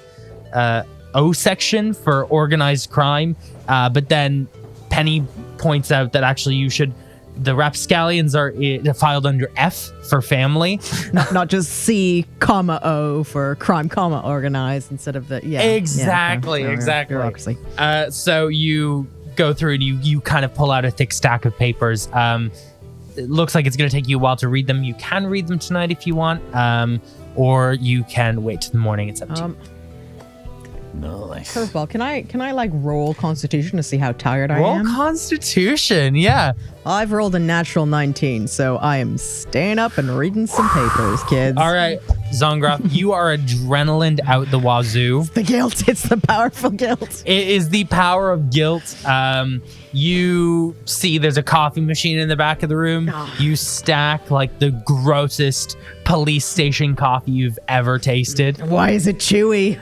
Speaker 2: O section for organized crime, but then Penny points out that actually the rapscallions are filed under F for family,
Speaker 4: not just C, O for crime, organized instead of the
Speaker 2: exactly.
Speaker 4: Bureaucracy.
Speaker 2: So you go through and you kind of pull out a thick stack of papers. It looks like it's going to take you a while to read them. You can read them tonight if you want, or you can wait till the morning. It's up to you.
Speaker 1: Nice.
Speaker 4: Curveball, can I like roll Constitution to see how tired I
Speaker 2: Roll
Speaker 4: am?
Speaker 2: Constitution, yeah.
Speaker 4: I've rolled a natural 19, so I am staying up and reading some papers, kids.
Speaker 2: All right, Zongroff, you are adrenaline out the wazoo.
Speaker 4: It's the guilt. It's the powerful guilt.
Speaker 2: It is the power of guilt. You see there's a coffee machine in the back of the room. You stack like the grossest police station coffee you've ever tasted.
Speaker 4: Why is it chewy?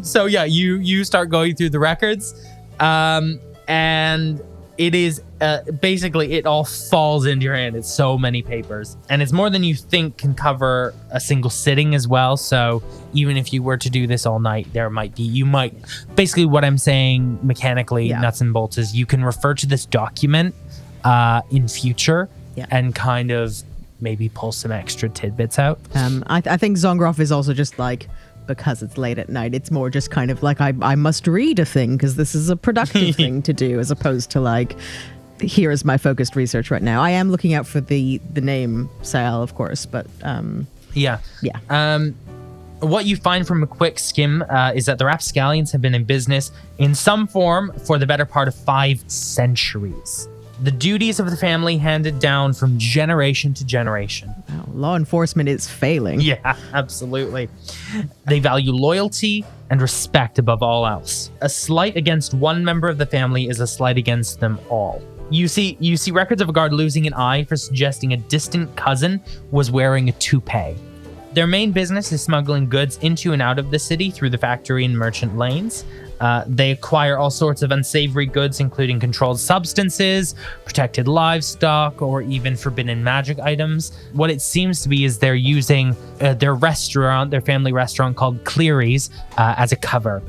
Speaker 2: So yeah, you start going through the records, and it is basically it all falls into your hand. It's so many papers, and it's more than you think can cover a single sitting as well. So even if you were to do this all night, basically what I'm saying mechanically, nuts and bolts, is you can refer to this document in future and kind of maybe pull some extra tidbits out.
Speaker 4: I think Zongroff is also just like, because it's late at night, it's more just kind of like I must read a thing because this is a productive thing to do, as opposed to like, here is my focused research right now. I am looking out for the name Searle, of course, but
Speaker 2: what you find from a quick skim is that the rapscallions have been in business in some form for the better part of 5 centuries. The duties of the family handed down from generation to generation.
Speaker 4: Wow, law enforcement is failing.
Speaker 2: Yeah, absolutely. They value loyalty and respect above all else. A slight against one member of the family is a slight against them all. You see records of a guard losing an eye for suggesting a distant cousin was wearing a toupee. Their main business is smuggling goods into and out of the city through the factory and merchant lanes. They acquire all sorts of unsavory goods, including controlled substances, protected livestock, or even forbidden magic items. What it seems to be is they're using their family restaurant called Cleary's, as a cover.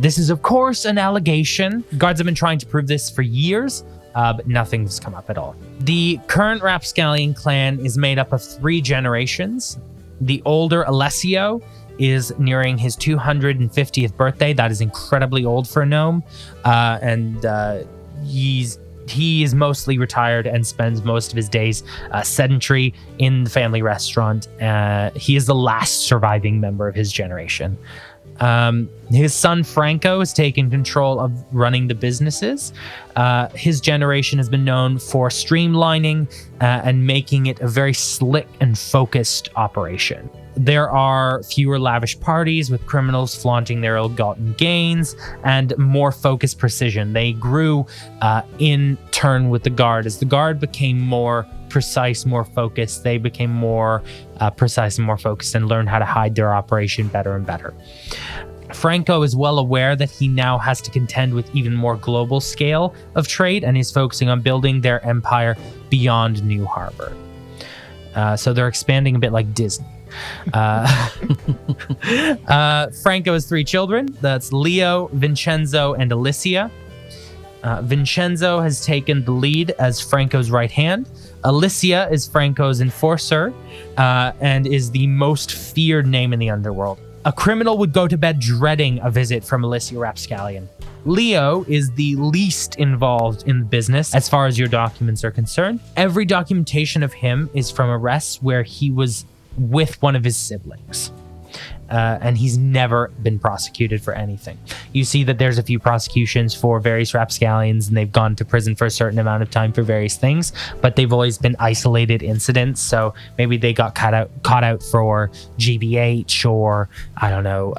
Speaker 2: This is, of course, an allegation. Guards have been trying to prove this for years, but nothing's come up at all. The current rapscallion clan is made up of 3 generations. The older Alessio is nearing his 250th birthday. That is incredibly old for a gnome. And he is mostly retired and spends most of his days sedentary in the family restaurant. He is the last surviving member of his generation. His son Franco has taken control of running the businesses. His generation has been known for streamlining and making it a very slick and focused operation. There are fewer lavish parties with criminals flaunting their ill-gotten gains and more focused precision. They grew in turn with the guard. As the guard became more precise, more focused, they became more precise and more focused and learned how to hide their operation better and better. Franco is well aware that he now has to contend with even more global scale of trade, and he's focusing on building their empire beyond New Harbor. So they're expanding a bit like Disney. Franco has 3 children. That's Leo, Vincenzo, and Alicia. Vincenzo has taken the lead as Franco's right hand. Alicia is Franco's enforcer and is the most feared name in the underworld. A criminal would go to bed dreading a visit from Alicia Rapscallion. Leo is the least involved in the business as far as your documents are concerned. Every documentation of him is from arrests where he was with one of his siblings. and he's never been prosecuted for anything. You see that there's a few prosecutions for various rapscallions, and they've gone to prison for a certain amount of time for various things, but they've always been isolated incidents. So maybe they got caught out for GBH, or I don't know,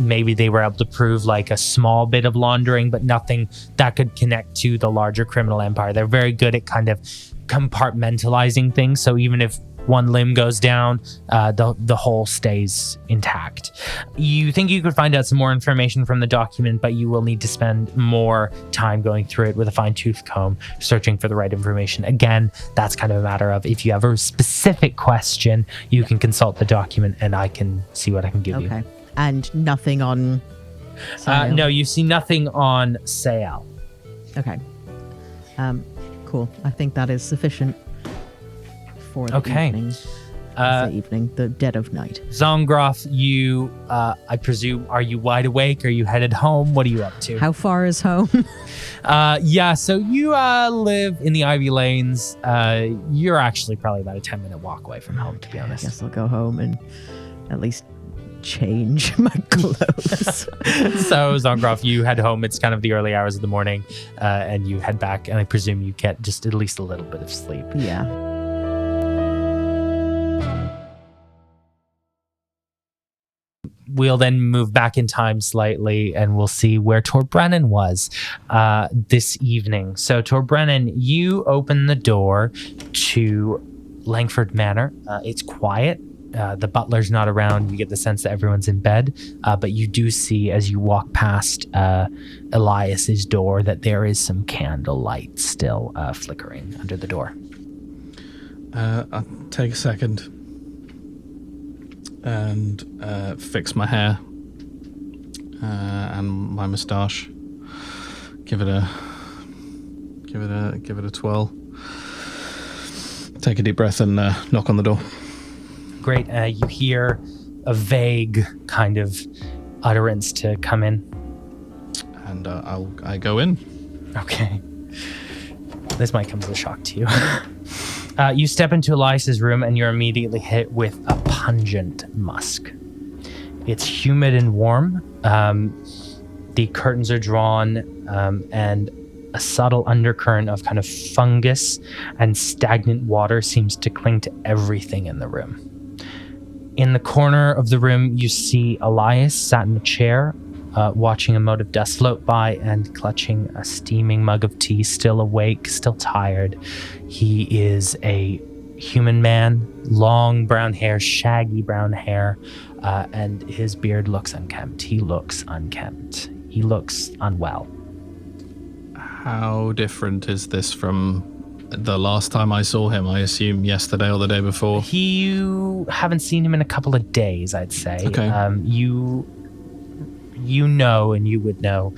Speaker 2: maybe they were able to prove like a small bit of laundering, but nothing that could connect to the larger criminal empire. They're very good at kind of compartmentalizing things. So even if one limb goes down, the whole stays intact. You think you could find out some more information from the document, but you will need to spend more time going through it with a fine-tooth comb, searching for the right information. Again, that's kind of a matter of, if you have a specific question, you can consult the document and I can see what I can give you.
Speaker 4: Okay. And nothing on Searle?
Speaker 2: No, you see nothing on Searle.
Speaker 4: Okay. Cool. I think that is sufficient for the evening. The dead of night.
Speaker 2: Zongroff, you, I presume, are you wide awake? Are you headed home? What are you up to?
Speaker 4: How far is home?
Speaker 2: So you live in the Ivy Lanes. You're actually probably about a 10-minute walk away from home, to be honest.
Speaker 4: I guess I'll go home and at least change my clothes.
Speaker 2: So Zongroff, you head home. It's kind of the early hours of the morning, and you head back, and I presume you get just at least a little bit of sleep.
Speaker 4: Yeah.
Speaker 2: We'll then move back in time slightly, and we'll see where Torbrennan was this evening. So Torbrennan, you open the door to Langford Manor. It's quiet. The butler's not around. You get the sense that everyone's in bed, but you do see, as you walk past Elias's door, that there is some candlelight still flickering under the door.
Speaker 6: I'll take a second and fix my hair and my moustache. Give it a twirl. Take a deep breath and knock on the door.
Speaker 2: Great. You hear a vague kind of utterance to come in.
Speaker 6: And I go in.
Speaker 2: Okay. This might come as a shock to you. You step into Elias's room, and you're immediately hit with a pungent musk. It's humid and warm. The curtains are drawn, and a subtle undercurrent of kind of fungus and stagnant water seems to cling to everything in the room. In the corner of the room, you see Elias sat in a chair, watching a mote of dust float by and clutching a steaming mug of tea, still awake, still tired. He is a human man, long brown hair, shaggy brown hair, and his beard looks unkempt. He looks unkempt. He looks unwell.
Speaker 6: How different is this from the last time I saw him? I assume yesterday or the day before.
Speaker 2: You haven't seen him in a couple of days, I'd say.
Speaker 6: Okay.
Speaker 2: You know, and you would know,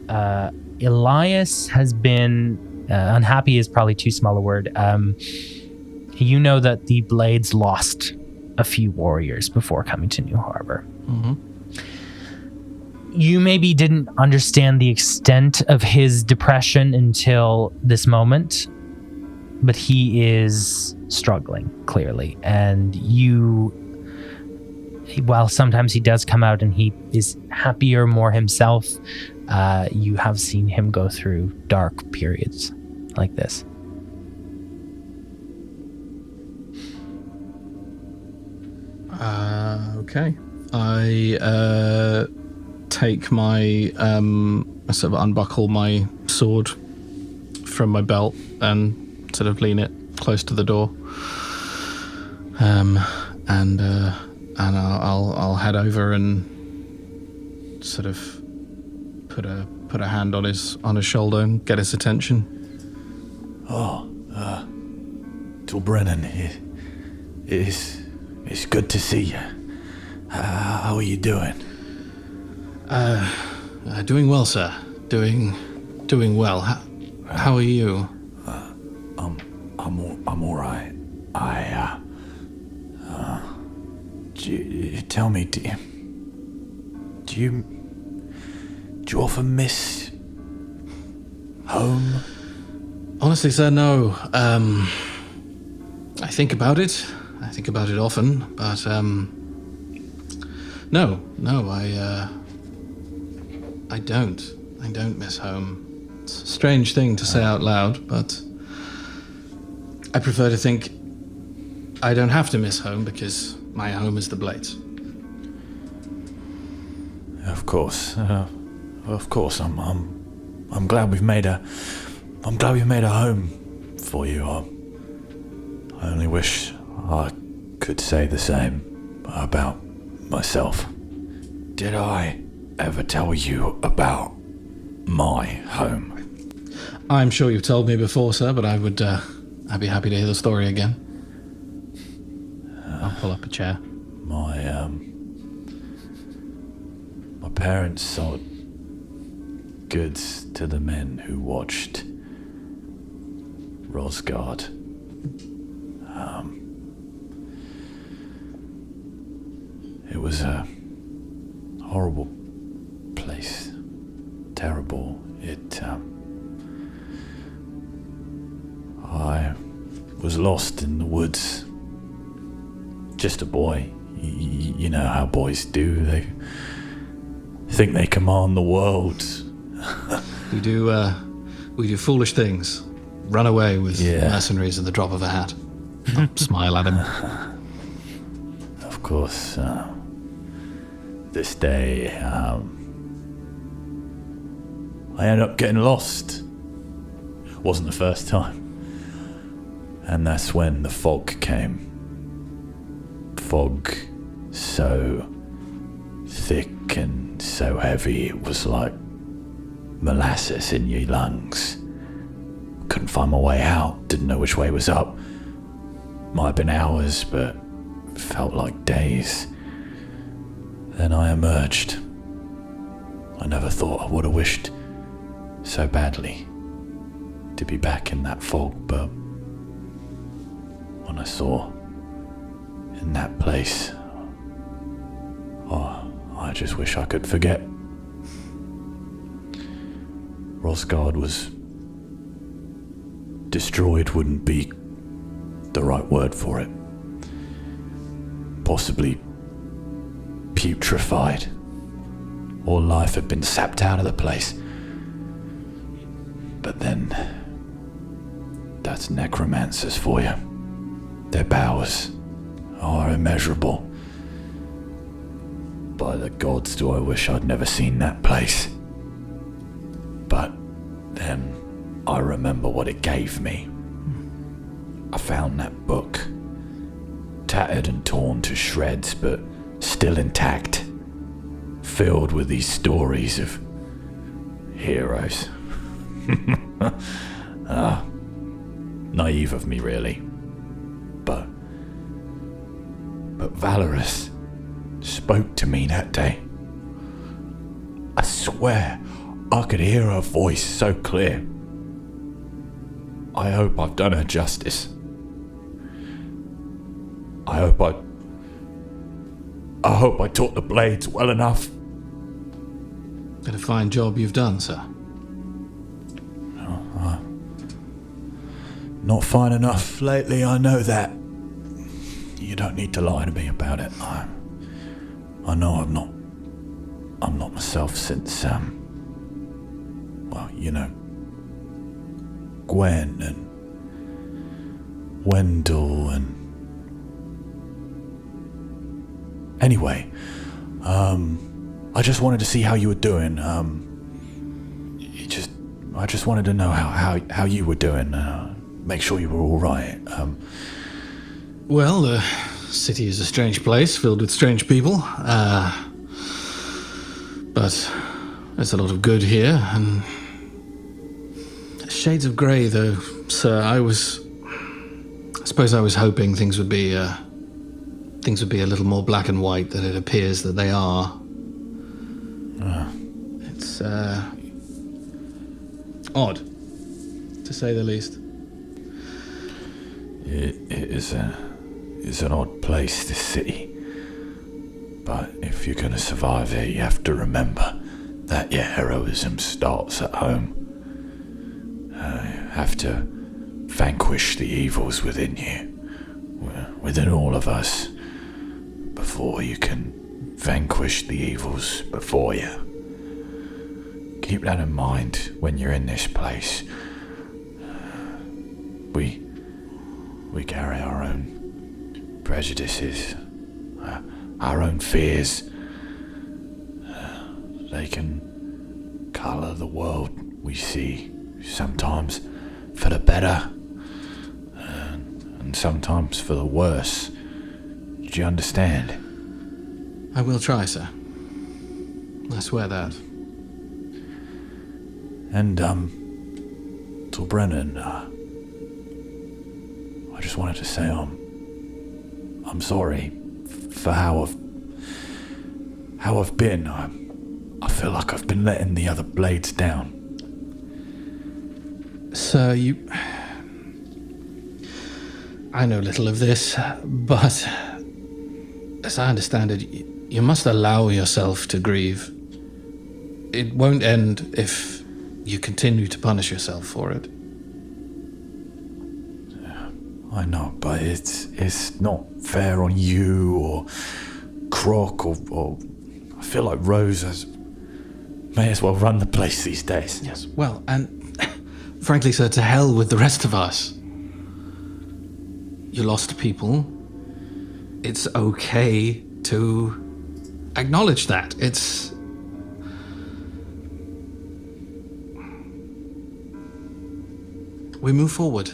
Speaker 2: Elias has been, unhappy is probably too small a word. You know that the Blades lost a few warriors before coming to New Harbor.
Speaker 6: Mm-hmm.
Speaker 2: You maybe didn't understand the extent of his depression until this moment, but he is struggling, clearly. And while sometimes he does come out and he is happier, more himself, you have seen him go through dark periods like this.
Speaker 6: Okay. I take my sort of unbuckle my sword from my belt and sort of lean it close to the door, and I'll head over and sort of put a hand on his shoulder and get his attention.
Speaker 1: Torbrennan, it's good to see you. How are you doing?
Speaker 6: Doing well, sir. Doing well. How are you?
Speaker 1: I'm all right. Tell me, do you often miss home?
Speaker 6: Honestly, sir, no. I think about it. I think about it often, but No, I don't. I don't miss home. It's a strange thing to say out loud, but I prefer to think I don't have to miss home because my home is the Blades.
Speaker 1: Of course. I'm glad we've made a home for you. I only wish I could say the same about myself. Did I ever tell you about my home?
Speaker 6: I'm sure you've told me before, sir, but I'd be happy to hear the story again. I'll pull up a chair.
Speaker 1: My parents sold goods to the men who watched Rosgard. It was a horrible place. Terrible. I was lost in the woods. Just a boy. You know how boys do. They think they command the world.
Speaker 6: We do foolish things. Run away with mercenaries at the drop of a hat. I'll smile at him.
Speaker 1: Of course, this day, I ended up getting lost. Wasn't the first time. And that's when the fog came. Fog so thick and so heavy, it was like molasses in your lungs. Couldn't find my way out, didn't know which way was up. Might have been hours, but felt like days. Then I emerged. I never thought I would have wished so badly to be back in that fog, but when I saw in that place, I just wish I could forget. Rosgard was destroyed, wouldn't be the right word for it. Possibly putrefied. All life had been sapped out of the place. But then, that's necromancers for you. Their powers are immeasurable. By the gods, do I wish I'd never seen that place. But then I remember what it gave me. I found that book, tattered and torn to shreds, but still intact, filled with these stories of heroes. Naive of me, really. But Valorous spoke to me that day. I swear I could hear her voice so clear. I hope I've done her justice. I hope I taught the Blades well enough.
Speaker 6: Been a fine job you've done, sir.
Speaker 1: Not fine enough lately, I know that. You don't need to lie to me about it. I know I'm not myself since, Gwen and Wendell and... Anyway, I just wanted to see how you were doing. I just wanted to know how you were doing. Make sure you were all right.
Speaker 6: Well, the city is a strange place, filled with strange people. But there's a lot of good here, and shades of grey, though, sir. I suppose I was hoping things would be a little more black and white than it appears that they are. It's odd, to say the least.
Speaker 1: It is an odd place, this city. But if you're going to survive here, you have to remember that your heroism starts at home. You have to vanquish the evils within you, within all of us, before you can vanquished the evils before you. Keep that in mind when you're in this place. We carry our own prejudices, our own fears. They can colour the world we see, sometimes for the better, and sometimes for the worse. Do you understand?
Speaker 6: I will try, sir. I swear that.
Speaker 1: And, Torbrennan, I just wanted to say I'm sorry for how I've been. I feel like I've been letting the other blades down.
Speaker 6: Sir, I know little of this, but as I understand it, you must allow yourself to grieve. It won't end if you continue to punish yourself for it.
Speaker 1: I know, but it's not fair on you or Croc or I feel like Rose may as well run the place these days.
Speaker 6: Yes, well, and frankly, sir, to hell with the rest of us. You lost people. It's okay to acknowledge that. We move forward.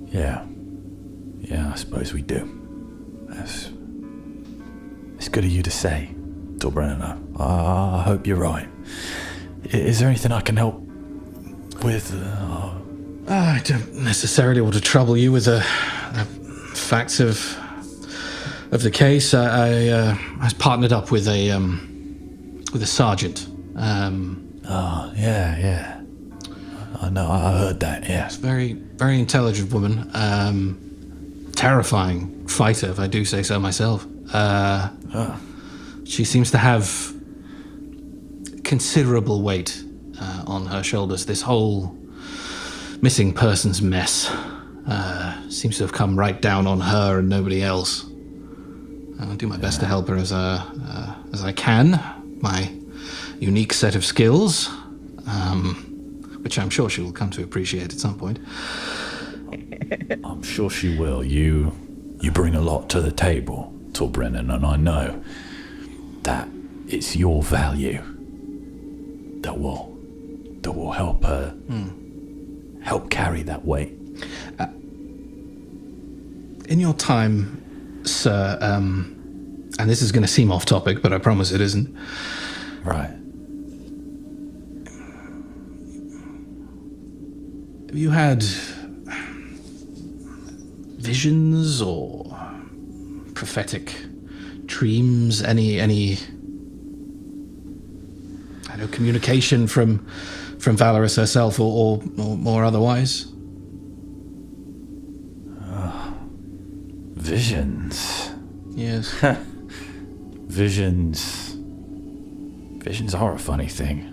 Speaker 1: Yeah, I suppose we do. It's good of you to say, Torbrennan. I hope you're right. Is there anything I can help with?
Speaker 6: I don't necessarily want to trouble you with the facts of the case. I was partnered up with a sergeant.
Speaker 1: Yeah. I know. I heard that. Yeah.
Speaker 6: Very, very intelligent woman. Terrifying fighter, if I do say so myself. She seems to have considerable weight on her shoulders. This whole missing persons mess seems to have come right down on her and nobody else. I'll do my best to help her as I can. My unique set of skills, which I'm sure she will come to appreciate at some point.
Speaker 1: I'm sure she will. You bring a lot to the table, Torbrennan, and I know that it's your value that will help her help carry that weight.
Speaker 6: In your time, sir, and this is going to seem off topic, but I promise it isn't.
Speaker 1: Right.
Speaker 6: Have you had visions or prophetic dreams? Any I know, communication from Valorous herself or more otherwise?
Speaker 1: Visions.
Speaker 6: Yes.
Speaker 1: Visions are a funny thing.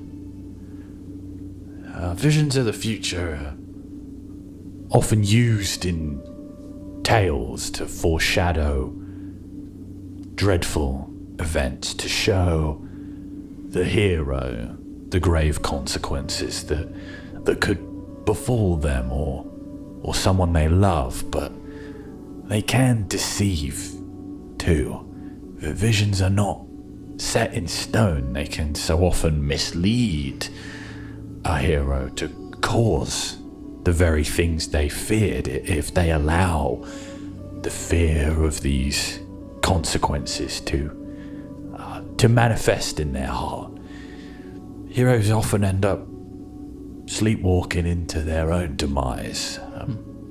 Speaker 1: Visions of the future are often used in tales to foreshadow dreadful events, to show the hero the grave consequences that could befall them or someone they love, but they can deceive too. The visions are not set in stone. They can so often mislead a hero to cause the very things they feared if they allow the fear of these consequences to manifest in their heart. Heroes often end up sleepwalking into their own demise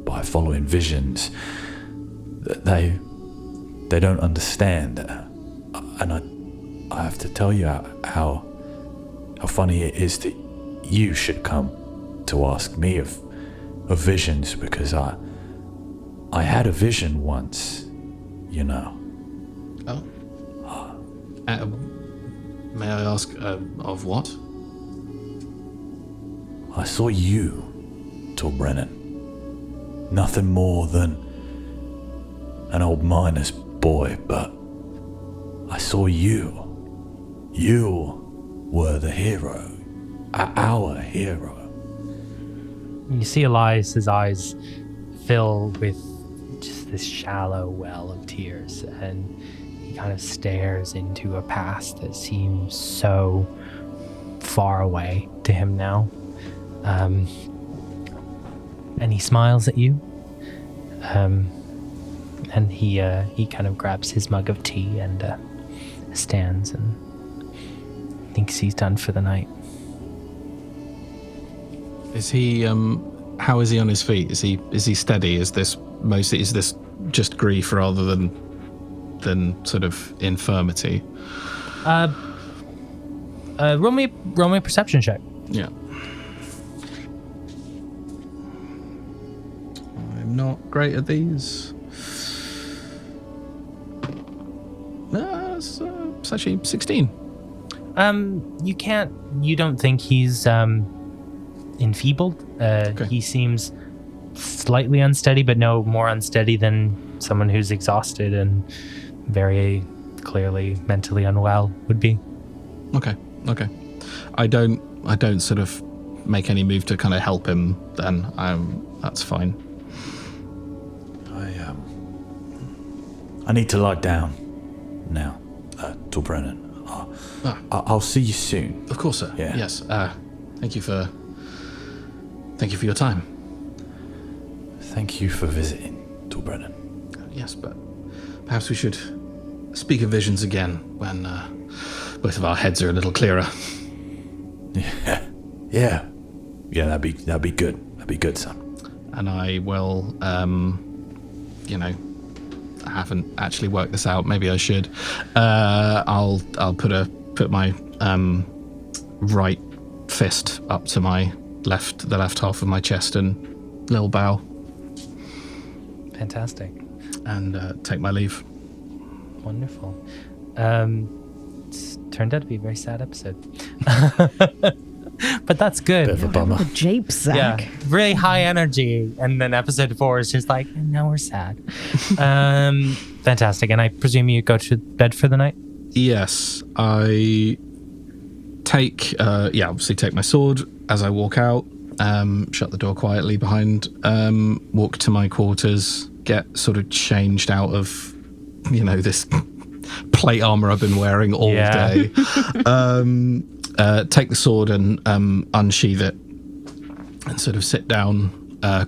Speaker 1: by following visions that they don't understand. And I have to tell you how funny it is that you should come to ask me of visions, because I had a vision once, you know.
Speaker 6: Oh. May I ask, of what?
Speaker 1: I saw you, Torbrennan. Nothing more than an old miner's boy, but I saw you. You were the hero. Our hero.
Speaker 2: You see Elias's eyes fill with just this shallow well of tears, and he kind of stares into a past that seems so far away to him now. And he smiles at you. And he kind of grabs his mug of tea and stands and thinks he's done for the night.
Speaker 6: Is he? How is he on his feet? Is he steady? Is this just grief rather than sort of infirmity?
Speaker 2: Roll me a perception check.
Speaker 6: Yeah. I'm not great at these. It's actually 16.
Speaker 2: You don't think he's enfeebled.
Speaker 6: Okay.
Speaker 2: He seems slightly unsteady, but no more unsteady than someone who's exhausted and very clearly mentally unwell would be.
Speaker 6: Okay. I don't sort of make any move to kind of help him then. That's fine.
Speaker 1: I need to lie down now, Torbrennan. I'll see you soon.
Speaker 6: Of course, sir.
Speaker 1: Yeah.
Speaker 6: Yes. Thank you for your time.
Speaker 1: Thank you for visiting, Torbrennan.
Speaker 6: Yes, but perhaps we should speak of visions again when both of our heads are a little clearer.
Speaker 1: Yeah. That'd be good. That'd be good, son.
Speaker 6: And I will, I haven't actually worked this out. Maybe I should. I'll put my right fist up to the left half of my chest and little bow.
Speaker 2: Fantastic.
Speaker 6: And take my leave.
Speaker 2: Wonderful. It's turned out to be a very sad episode. But that's good.
Speaker 1: Bit of a bummer.
Speaker 4: The japes, Zach.
Speaker 2: Yeah, really high energy. And then episode 4 is just like, and now we're sad. Fantastic. And I presume you go to bed for the night?
Speaker 6: Yes, I obviously take my sword as I walk out, shut the door quietly behind, walk to my quarters, get sort of changed out of, this plate armor I've been wearing all day. Take the sword and unsheath it and sort of sit down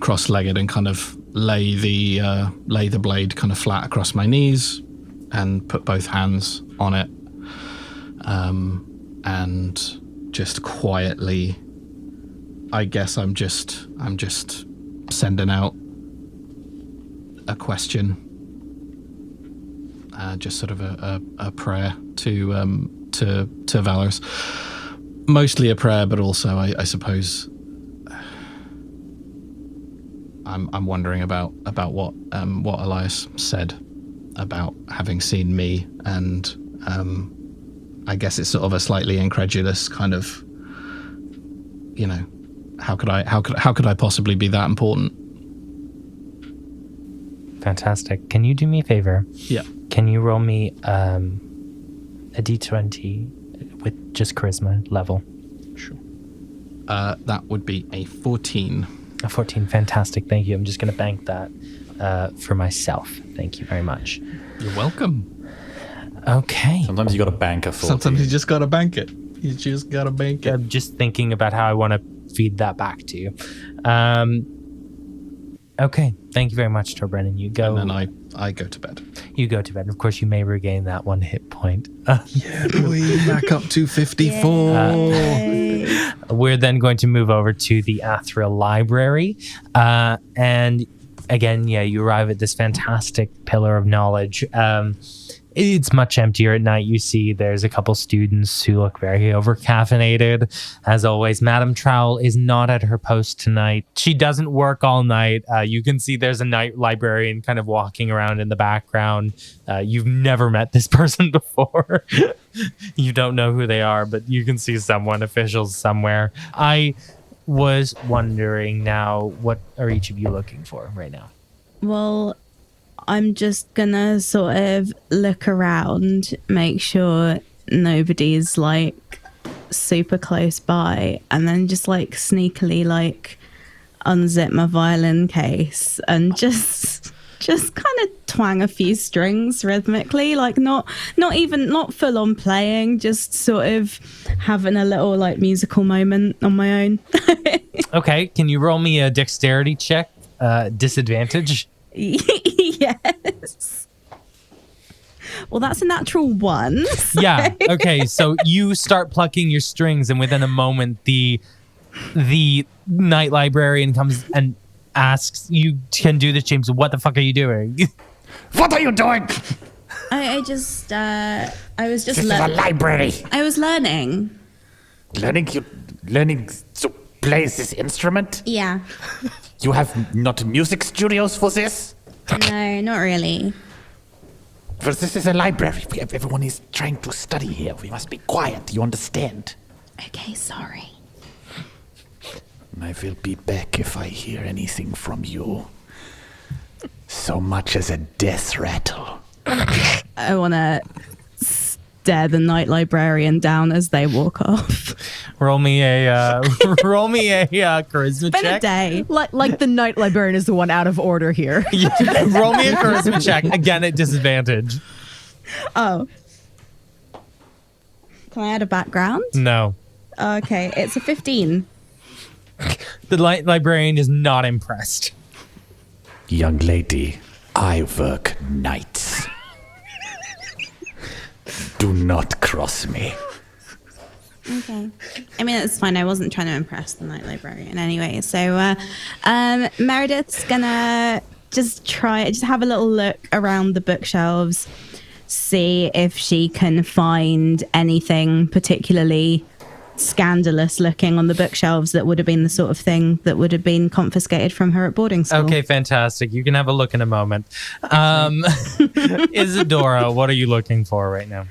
Speaker 6: cross-legged and kind of lay the blade kind of flat across my knees and put both hands on it, and just quietly, I guess I'm just sending out a question, just sort of a prayer to Valorous. Mostly a prayer, but also I suppose I'm wondering about what Elias said about having seen me, and I guess it's sort of a slightly incredulous kind of, how could I possibly be that important?
Speaker 2: Fantastic. Can you do me a favor?
Speaker 6: Yeah.
Speaker 2: Can you roll me a d20 with just charisma level?
Speaker 6: Sure. That would be a 14.
Speaker 2: A 14. Fantastic. Thank you. I'm just going to bank that for myself. Thank you very much.
Speaker 6: You're welcome.
Speaker 2: Okay.
Speaker 1: Sometimes you got to bank a 14.
Speaker 6: Sometimes you just got to bank it. You just got to bank it.
Speaker 2: I'm just thinking about how I want to feed that back to you. Okay. Thank you very much, Torbrennan. You go.
Speaker 6: And then I go to bed.
Speaker 2: You go to bed. Of course, you may regain that 1 hit point.
Speaker 6: Yeah, boy, back up to 54.
Speaker 2: We're then going to move over to the Athril Library. And again, you arrive at this fantastic pillar of knowledge. It's much emptier at night. You see there's a couple students who look very over-caffeinated. As always, Madame Trowell is not at her post tonight. She doesn't work all night. You can see there's a night librarian kind of walking around in the background. You've never met this person before. You don't know who they are, but you can see someone, officials somewhere. I was wondering now, what are each of you looking for right now?
Speaker 3: Well, I'm just gonna sort of look around, make sure nobody's like super close by, and then just like sneakily like unzip my violin case and just kind of twang a few strings rhythmically, like not full on playing, just sort of having a little like musical moment on my own.
Speaker 2: Okay, can you roll me a dexterity check? Disadvantage?
Speaker 3: Yes. Well, that's a natural 1. So.
Speaker 2: Yeah. Okay. So you start plucking your strings, and within a moment, the night librarian comes and asks, "You can do this, James. What the fuck are you doing?"
Speaker 7: What are you doing?
Speaker 3: I was just
Speaker 7: This is a library.
Speaker 3: I was learning.
Speaker 7: Learning to play this instrument?
Speaker 3: Yeah.
Speaker 7: You have not music studios for this?
Speaker 3: No, not really.
Speaker 7: But this is a library. Everyone is trying to study here. We must be quiet. You understand?
Speaker 3: Okay, sorry.
Speaker 7: I will be back if I hear anything from you. So much as a death rattle.
Speaker 3: I want to stare the night librarian down as they walk off.
Speaker 2: Roll me a charisma
Speaker 3: Been a
Speaker 2: check.
Speaker 3: day.
Speaker 4: Like the night librarian is the one out of order here.
Speaker 2: Roll me a charisma check again at disadvantage.
Speaker 3: Oh. Can I add a background?
Speaker 2: No,
Speaker 3: Okay, it's a 15.
Speaker 2: the librarian is not impressed.
Speaker 7: Young lady, I work nights. Do not cross me.
Speaker 3: Okay. I mean, it's fine. I wasn't trying to impress the night librarian anyway. So, Maerydyth's gonna just have a little look around the bookshelves, see if she can find anything particularly scandalous looking on the bookshelves that would have been the sort of thing that would have been confiscated from her at boarding school.
Speaker 2: Okay, fantastic. You can have a look in a moment. Isadora, what are you looking for right now?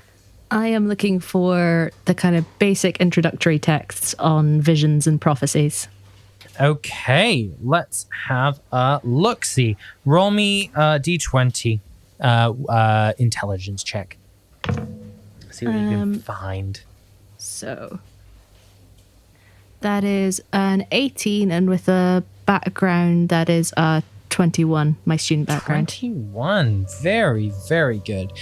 Speaker 5: I am looking for the kind of basic introductory texts on visions and prophecies.
Speaker 2: Okay, let's have a look-see. Roll me a d20 intelligence check. See what you can find.
Speaker 5: So that is an 18, and with a background that is 21, my student background.
Speaker 2: 21. Very, very good.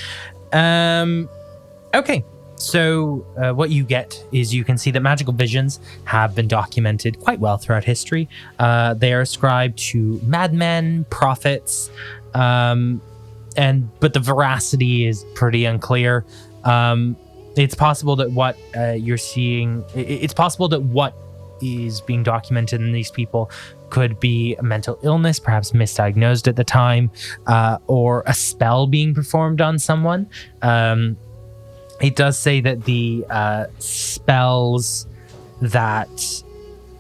Speaker 2: Okay, so what you get is you can see that magical visions have been documented quite well throughout history. They are ascribed to madmen, prophets, but the veracity is pretty unclear. It's possible that what you're seeing, it's possible that what is being documented in these people could be a mental illness, perhaps misdiagnosed at the time, or a spell being performed on someone. It does say that the spells that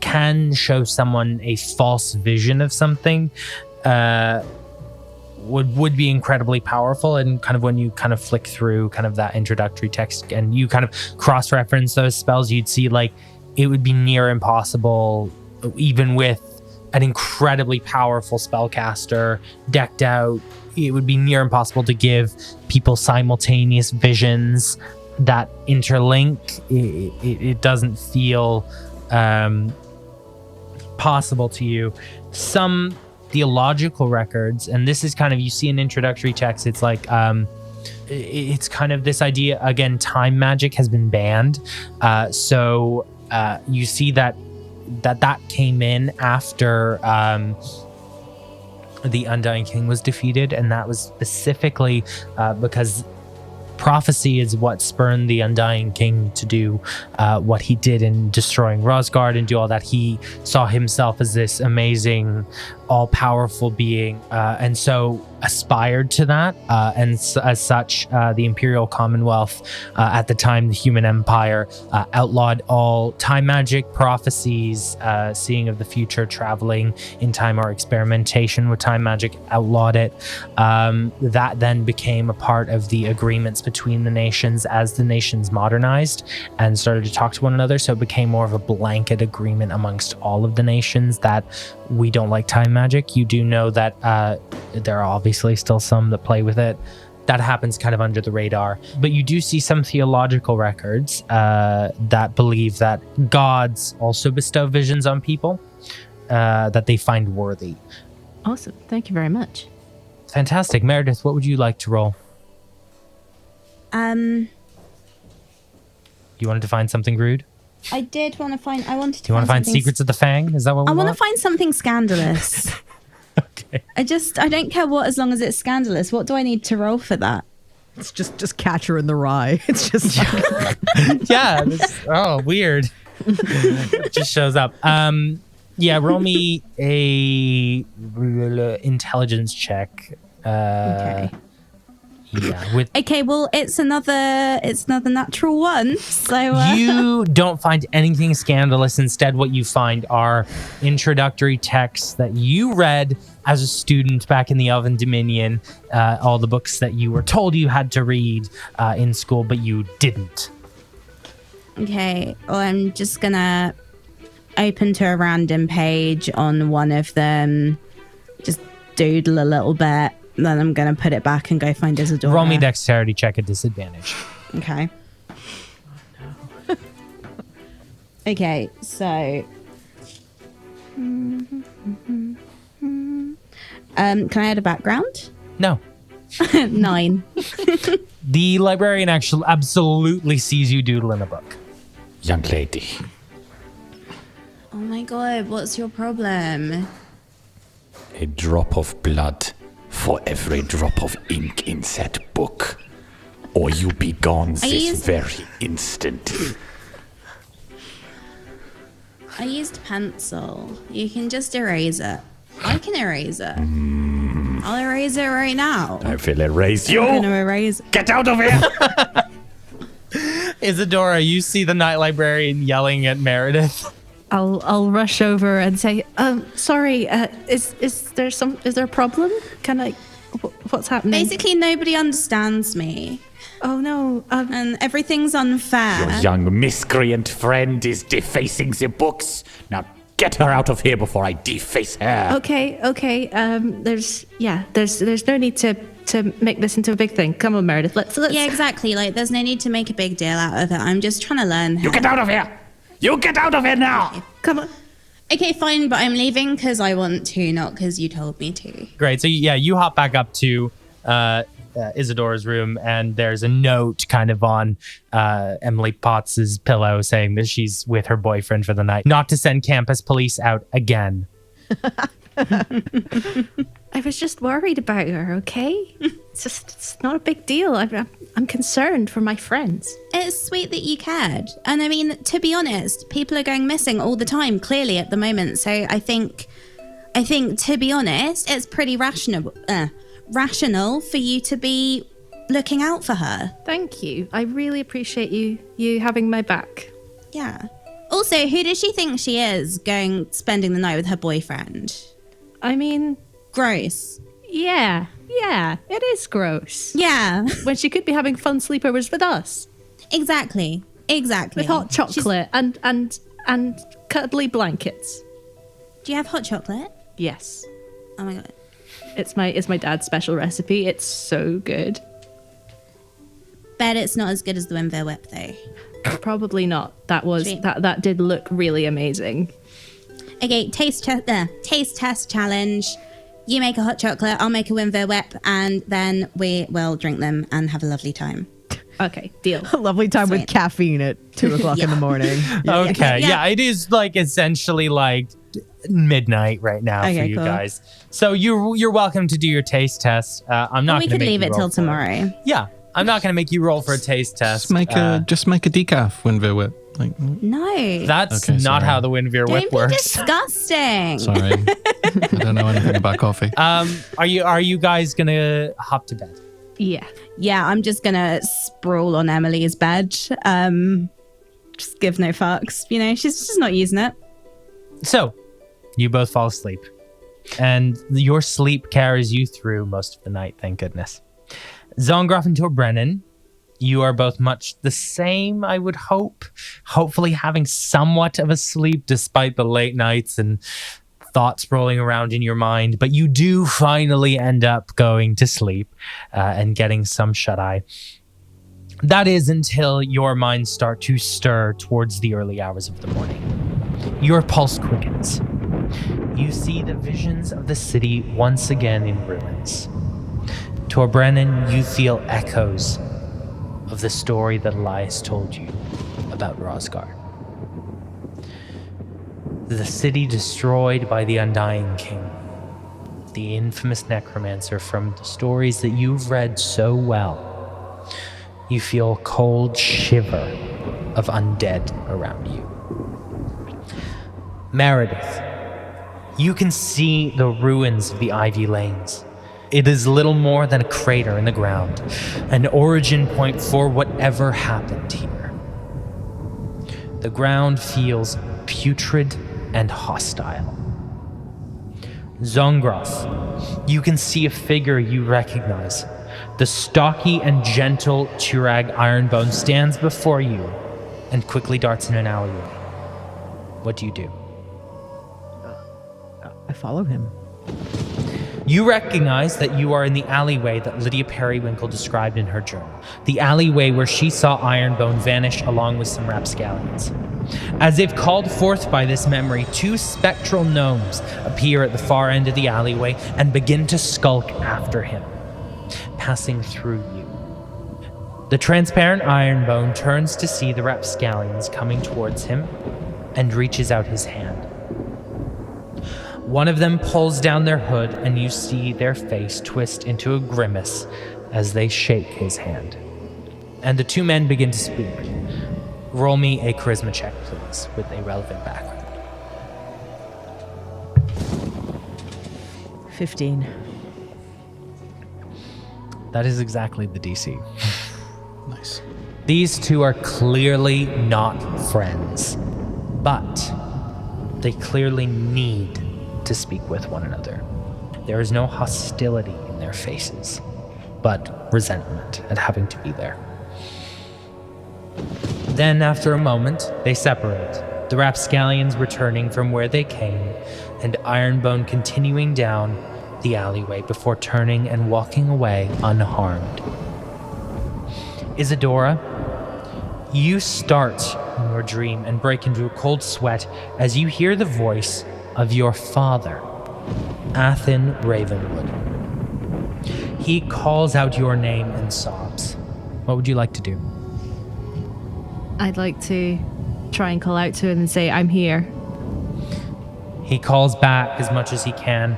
Speaker 2: can show someone a false vision of something would be incredibly powerful. And kind of when you kind of flick through kind of that introductory text and you kind of cross-reference those spells, you'd see like it would be near impossible, even with an incredibly powerful spellcaster decked out, it would be near impossible to give people simultaneous visions that interlink. It doesn't feel possible to you. Some theological records, and this is kind of, you see in introductory text, it's like it's kind of this idea, again, time magic has been banned. So you see that came in after the Undying King was defeated, and that was specifically because prophecy is what spurned the Undying King to do what he did in destroying Rosgard and do all that. He saw himself as this amazing, all-powerful being, and so aspired to that. And as such, the Imperial Commonwealth, at the time, the Human Empire, outlawed all time magic, prophecies, seeing of the future, traveling in time, or experimentation with time magic, outlawed it. That then became a part of the agreements between the nations as the nations modernized and started to talk to one another. So it became more of a blanket agreement amongst all of the nations that we don't like time magic. You do know that there are obviously obviously still some that play with it. That happens kind of under the radar. But you do see some theological records that believe that gods also bestow visions on people that they find worthy.
Speaker 5: Awesome. Thank you very much.
Speaker 2: Fantastic. Maerydyth, what would you like to roll?
Speaker 3: You
Speaker 2: wanted to find something rude?
Speaker 3: I did want to find. I wanted to.
Speaker 2: Do you want to find
Speaker 3: something
Speaker 2: Secrets of the Fang? Is that what we
Speaker 3: I want to
Speaker 2: want?
Speaker 3: find something scandalous.
Speaker 2: Okay.
Speaker 3: I don't care what, as long as it's scandalous. What do I need to roll for that?
Speaker 4: It's just Catcher in the Rye. It's just
Speaker 2: Yeah. Weird. It just shows up. Yeah, roll me a intelligence check.
Speaker 3: Okay.
Speaker 2: Yeah, with
Speaker 3: Okay, well, it's another natural one. So
Speaker 2: you don't find anything scandalous. Instead, what you find are introductory texts that you read as a student back in the Elven Dominion, all the books that you were told you had to read in school, but you didn't.
Speaker 3: Okay, well, I'm just gonna open to a random page on one of them, just doodle a little bit, then I'm gonna put it back and go find Isadora.
Speaker 2: Roll me dexterity check at disadvantage.
Speaker 3: Okay. Okay, so can I add a background?
Speaker 2: No.
Speaker 3: 9.
Speaker 2: The librarian actually absolutely sees you doodle in a book.
Speaker 7: Young lady,
Speaker 3: Oh my god, what's your problem?
Speaker 7: a drop of blood for every drop of ink in that book, or you be gone this
Speaker 3: used-
Speaker 7: very instant.
Speaker 3: I used pencil. You can just erase it. I can erase it. I'll erase it right now.
Speaker 7: I will erase you.
Speaker 3: I'm gonna erase it.
Speaker 7: Get out of here!
Speaker 2: Isadora, you see the night librarian yelling at Maerydyth.
Speaker 5: I'll rush over and say, sorry, is there a problem? Can I, what's happening?
Speaker 3: Basically, nobody understands me.
Speaker 5: Oh no,
Speaker 3: And everything's unfair.
Speaker 7: Your young miscreant friend is defacing the books. Now get her out of here before I deface her.
Speaker 5: okay, there's no need to make this into a big thing. Come on, Maerydyth, let's
Speaker 3: Yeah, exactly. Like, there's no need to make a big deal out of it. I'm just trying to learn.
Speaker 7: You get out of here! You get out of here now!
Speaker 5: come on.
Speaker 3: Okay, fine, but I'm leaving because I want to, not because you told me to.
Speaker 2: Great. So yeah, you hop back up to Isadora's room, and there's a note kind of on Emily Potts's pillow saying that she's with her boyfriend for the night, not to send campus police out again.
Speaker 5: I was just worried about her, okay? It's not a big deal. I'm concerned for my friends.
Speaker 3: It's sweet that you cared. And I mean, to be honest, people are going missing all the time, clearly, at the moment. So I think, to be honest, it's pretty rational for you to be looking out for her.
Speaker 5: Thank you. I really appreciate you having my back.
Speaker 3: Yeah. Also, who does she think she is spending the night with her boyfriend?
Speaker 5: I mean,
Speaker 3: Gross.
Speaker 5: yeah, it is gross.
Speaker 3: Yeah,
Speaker 5: When she could be having fun sleepovers with us.
Speaker 3: exactly.
Speaker 5: With hot chocolate and cuddly blankets.
Speaker 3: Do you have hot chocolate?
Speaker 5: Yes.
Speaker 3: Oh my god.
Speaker 5: It's my dad's special recipe. It's so good.
Speaker 3: Bet it's not as good as the Wimbo Whip though.
Speaker 5: Probably not. That did look really amazing.
Speaker 3: Okay, taste test challenge. You make a hot chocolate, I'll make a Wimbo Whip, and then we will drink them and have a lovely time.
Speaker 5: Okay, deal.
Speaker 4: a lovely time with
Speaker 3: Sweet.
Speaker 4: caffeine at 2 o'clock in the morning.
Speaker 2: Okay.
Speaker 3: Yeah.
Speaker 2: Yeah, it is like essentially like midnight right now for
Speaker 3: Okay,
Speaker 2: you
Speaker 3: cool.
Speaker 2: guys. So you're welcome to do your taste test. I'm not.
Speaker 3: We
Speaker 2: gonna
Speaker 3: could
Speaker 2: make
Speaker 3: leave
Speaker 2: you
Speaker 3: it
Speaker 2: roll
Speaker 3: till
Speaker 2: for
Speaker 3: tomorrow.
Speaker 2: Yeah, I'm not going to make you roll for a taste test.
Speaker 6: Just make a decaf Winvir whip. Like,
Speaker 3: No.
Speaker 2: That's
Speaker 6: Okay,
Speaker 2: not
Speaker 6: sorry.
Speaker 2: how the Winvir
Speaker 3: Don't
Speaker 2: whip
Speaker 3: be
Speaker 2: works.
Speaker 3: disgusting.
Speaker 6: sorry, I don't know anything about coffee.
Speaker 2: Are you guys gonna hop to bed?
Speaker 5: Yeah.
Speaker 3: Yeah, I'm just gonna sprawl on Emily's bed. Just give no fucks. You know, she's just not using it.
Speaker 2: So, you both fall asleep, and your sleep carries you through most of the night. Thank goodness. Zongroff and Torbrennan, you are both much the same, I would hope. Hopefully having somewhat of a sleep despite the late nights and thoughts rolling around in your mind, but you do finally end up going to sleep and getting some shut-eye. That is until your minds start to stir towards the early hours of the morning. Your pulse quickens. You see the visions of the city once again in ruins. Torbrennan, you feel echoes of the story that Elias told you about Rosgard. The city destroyed by the Undying King, the infamous necromancer from the stories that you've read so well. You feel a cold shiver of undead around you. Maerydyth, you can see the ruins of the Ivy Lanes. It is little more than a crater in the ground, an origin point for whatever happened here. The ground feels putrid and hostile. Zongroff, you can see a figure you recognize. The stocky and gentle Turag Ironbone stands before you and quickly darts in an alleyway. What do you do?
Speaker 4: I follow him.
Speaker 2: You recognize that you are in the alleyway that Lydia Periwinkle described in her journal. The alleyway where she saw Ironbone vanish along with some rapscallions. As if called forth by this memory, two spectral gnomes appear at the far end of the alleyway and begin to skulk after him, passing through you. The transparent Ironbone turns to see the rapscallions coming towards him and reaches out his hand. One of them pulls down their hood, and you see their face twist into a grimace as they shake his hand. And the two men begin to speak. Roll me a charisma check, please, with a relevant background.
Speaker 4: 15.
Speaker 2: That is exactly the DC.
Speaker 6: Nice.
Speaker 2: These two are clearly not friends, but they clearly need to speak with one another. There is no hostility in their faces, but resentment at having to be there. Then, after a moment, they separate, the rapscallions returning from where they came, and Ironbone continuing down the alleyway before turning and walking away unharmed. Isadora, you start in your dream and break into a cold sweat as you hear the voice of your father, Athen Ravenwood. He calls out your name and sobs. What would you like to do?
Speaker 5: I'd like to try and call out to him and say, I'm here.
Speaker 2: He calls back as much as he can,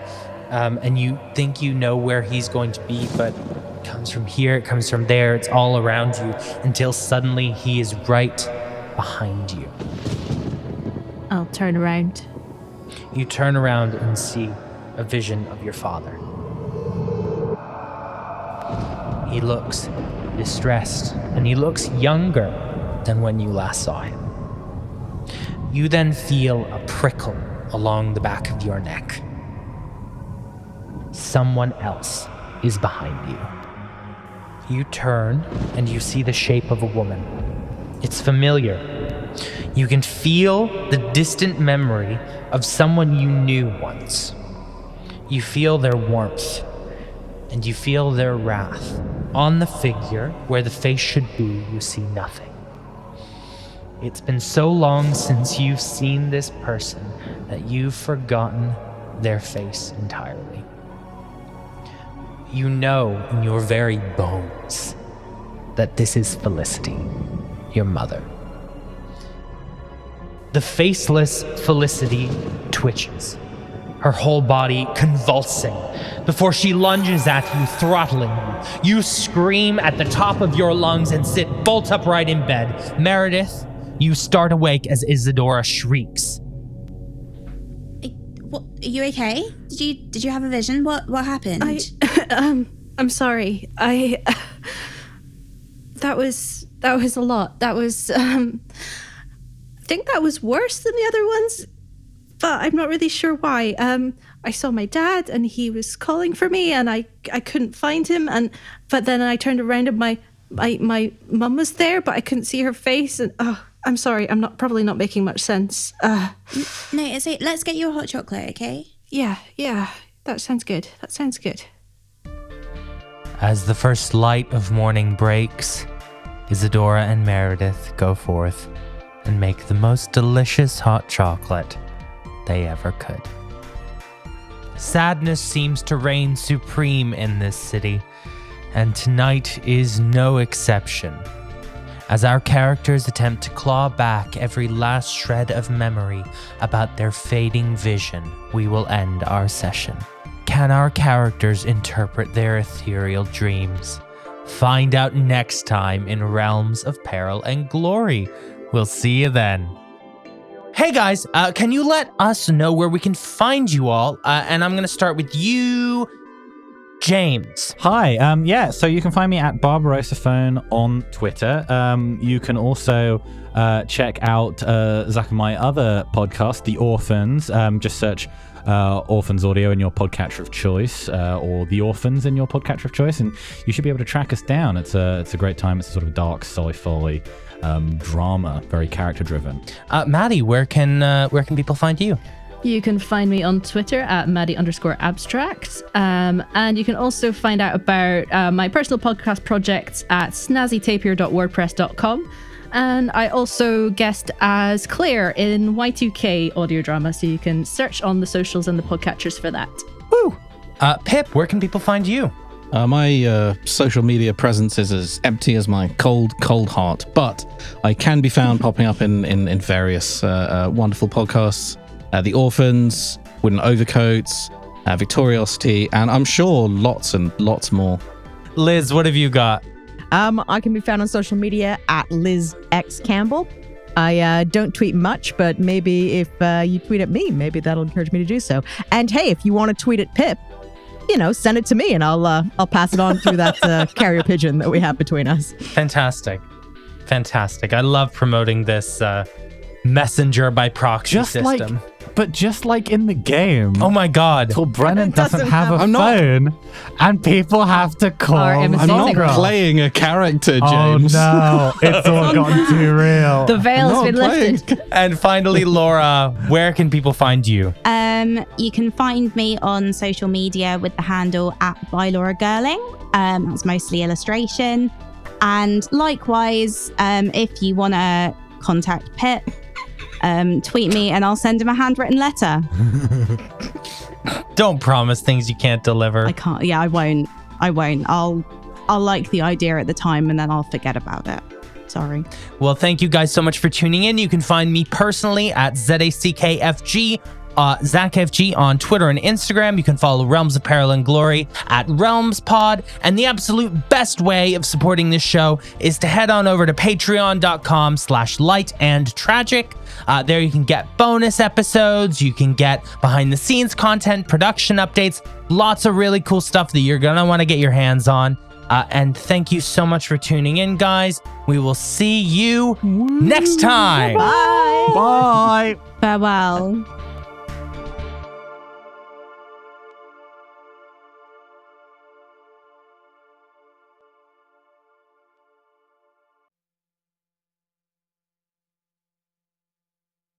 Speaker 2: and you think you know where he's going to be, but it comes from here, it comes from there, it's all around you, until suddenly he is right behind you.
Speaker 5: I'll turn around.
Speaker 2: You turn around and see a vision of your father. He looks distressed, and he looks younger than when you last saw him. You then feel a prickle along the back of your neck. Someone else is behind you. You turn, and you see the shape of a woman. It's familiar. You can feel the distant memory of someone you knew once. You feel their warmth, and you feel their wrath. On the figure, where the face should be, you see nothing. It's been so long since you've seen this person that you've forgotten their face entirely. You know in your very bones that this is Felicity, your mother. The faceless Felicity twitches, her whole body convulsing, before she lunges at you, throttling you. You scream at the top of your lungs and sit bolt upright in bed. Maerydyth, you start awake as Isadora shrieks.
Speaker 3: What, are you okay? Did you have a vision? What happened?
Speaker 5: I'm sorry. That was a lot. That was, I think that was worse than the other ones, but I'm not really sure why. I saw my dad and he was calling for me and I couldn't find him, but then I turned around and my mum was there, but I couldn't see her face, and I'm sorry, I'm probably not making much sense.
Speaker 3: No, let's get you a hot chocolate, okay?
Speaker 5: Yeah, that sounds good.
Speaker 2: As the first light of morning breaks, Isadora and Maerydyth go forth and make the most delicious hot chocolate they ever could. Sadness seems to reign supreme in this city, and tonight is no exception. As our characters attempt to claw back every last shred of memory about their fading vision, we will end our session. Can our characters interpret their ethereal dreams? Find out next time in Realms of Peril and Glory. We'll see you then. Hey guys, can you let us know where we can find you all? And I'm going to start with you, James.
Speaker 1: Hi, so you can find me at Barbarossa Phone on Twitter. You can also check out Zach and my other podcast, The Orphans. Just search Orphans Audio in your podcatcher of choice, or The Orphans in your podcatcher of choice, and you should be able to track us down. It's a great time. It's a sort of dark sci-fi drama, very character driven.
Speaker 2: Maddy, where can people find you?
Speaker 5: You can find me on Twitter at Maddy_abstract. And you can also find out about my personal podcast projects at snazzytapier.wordpress.com. And I also guest as Claire in Y2K audio drama, so you can search on the socials and the podcatchers for that.
Speaker 2: Woo! Pip, where can people find you?
Speaker 6: My social media presence is as empty as my cold heart, but I can be found popping up in various wonderful podcasts. The Orphans, Wooden Overcoats, Victoriosity, and I'm sure lots and lots more.
Speaker 2: Liz, what have you got?
Speaker 4: I can be found on social media at Liz X Campbell. I don't tweet much, but maybe if you tweet at me, maybe that'll encourage me to do so. And hey, if you want to tweet at Pip, send it to me, and I'll pass it on through that carrier pigeon that we have between us.
Speaker 2: Fantastic. I love promoting this messenger by proxy system.
Speaker 1: Just like in the game.
Speaker 2: Oh my God.
Speaker 1: Torbrennan doesn't have a phone, and people have to call.
Speaker 6: I'm not playing a character, James.
Speaker 1: Oh no, it's all gotten too real.
Speaker 5: The veil's been lifted.
Speaker 2: And finally, Laura, where can people find you?
Speaker 3: You can find me on social media with the handle @ByLauraGirling. It's mostly illustration. And likewise, if you want to contact Pip, tweet me and I'll send him a handwritten letter.
Speaker 2: Don't promise things you can't deliver.
Speaker 3: I can't. Yeah, I won't. I'll like the idea at the time and then I'll forget about it. Sorry.
Speaker 2: Well, thank you guys so much for tuning in. You can find me personally at ZACKFG. ZachFG on Twitter and Instagram. You can follow Realms of Peril and Glory at RealmsPod. And the absolute best way of supporting this show is to head on over to patreon.com/lightandtragic. There you can get bonus episodes. You can get behind the scenes content, production updates, lots of really cool stuff that you're going to want to get your hands on. And thank you so much for tuning in, guys. We will see you next time.
Speaker 3: Bye.
Speaker 1: Bye.
Speaker 3: Farewell.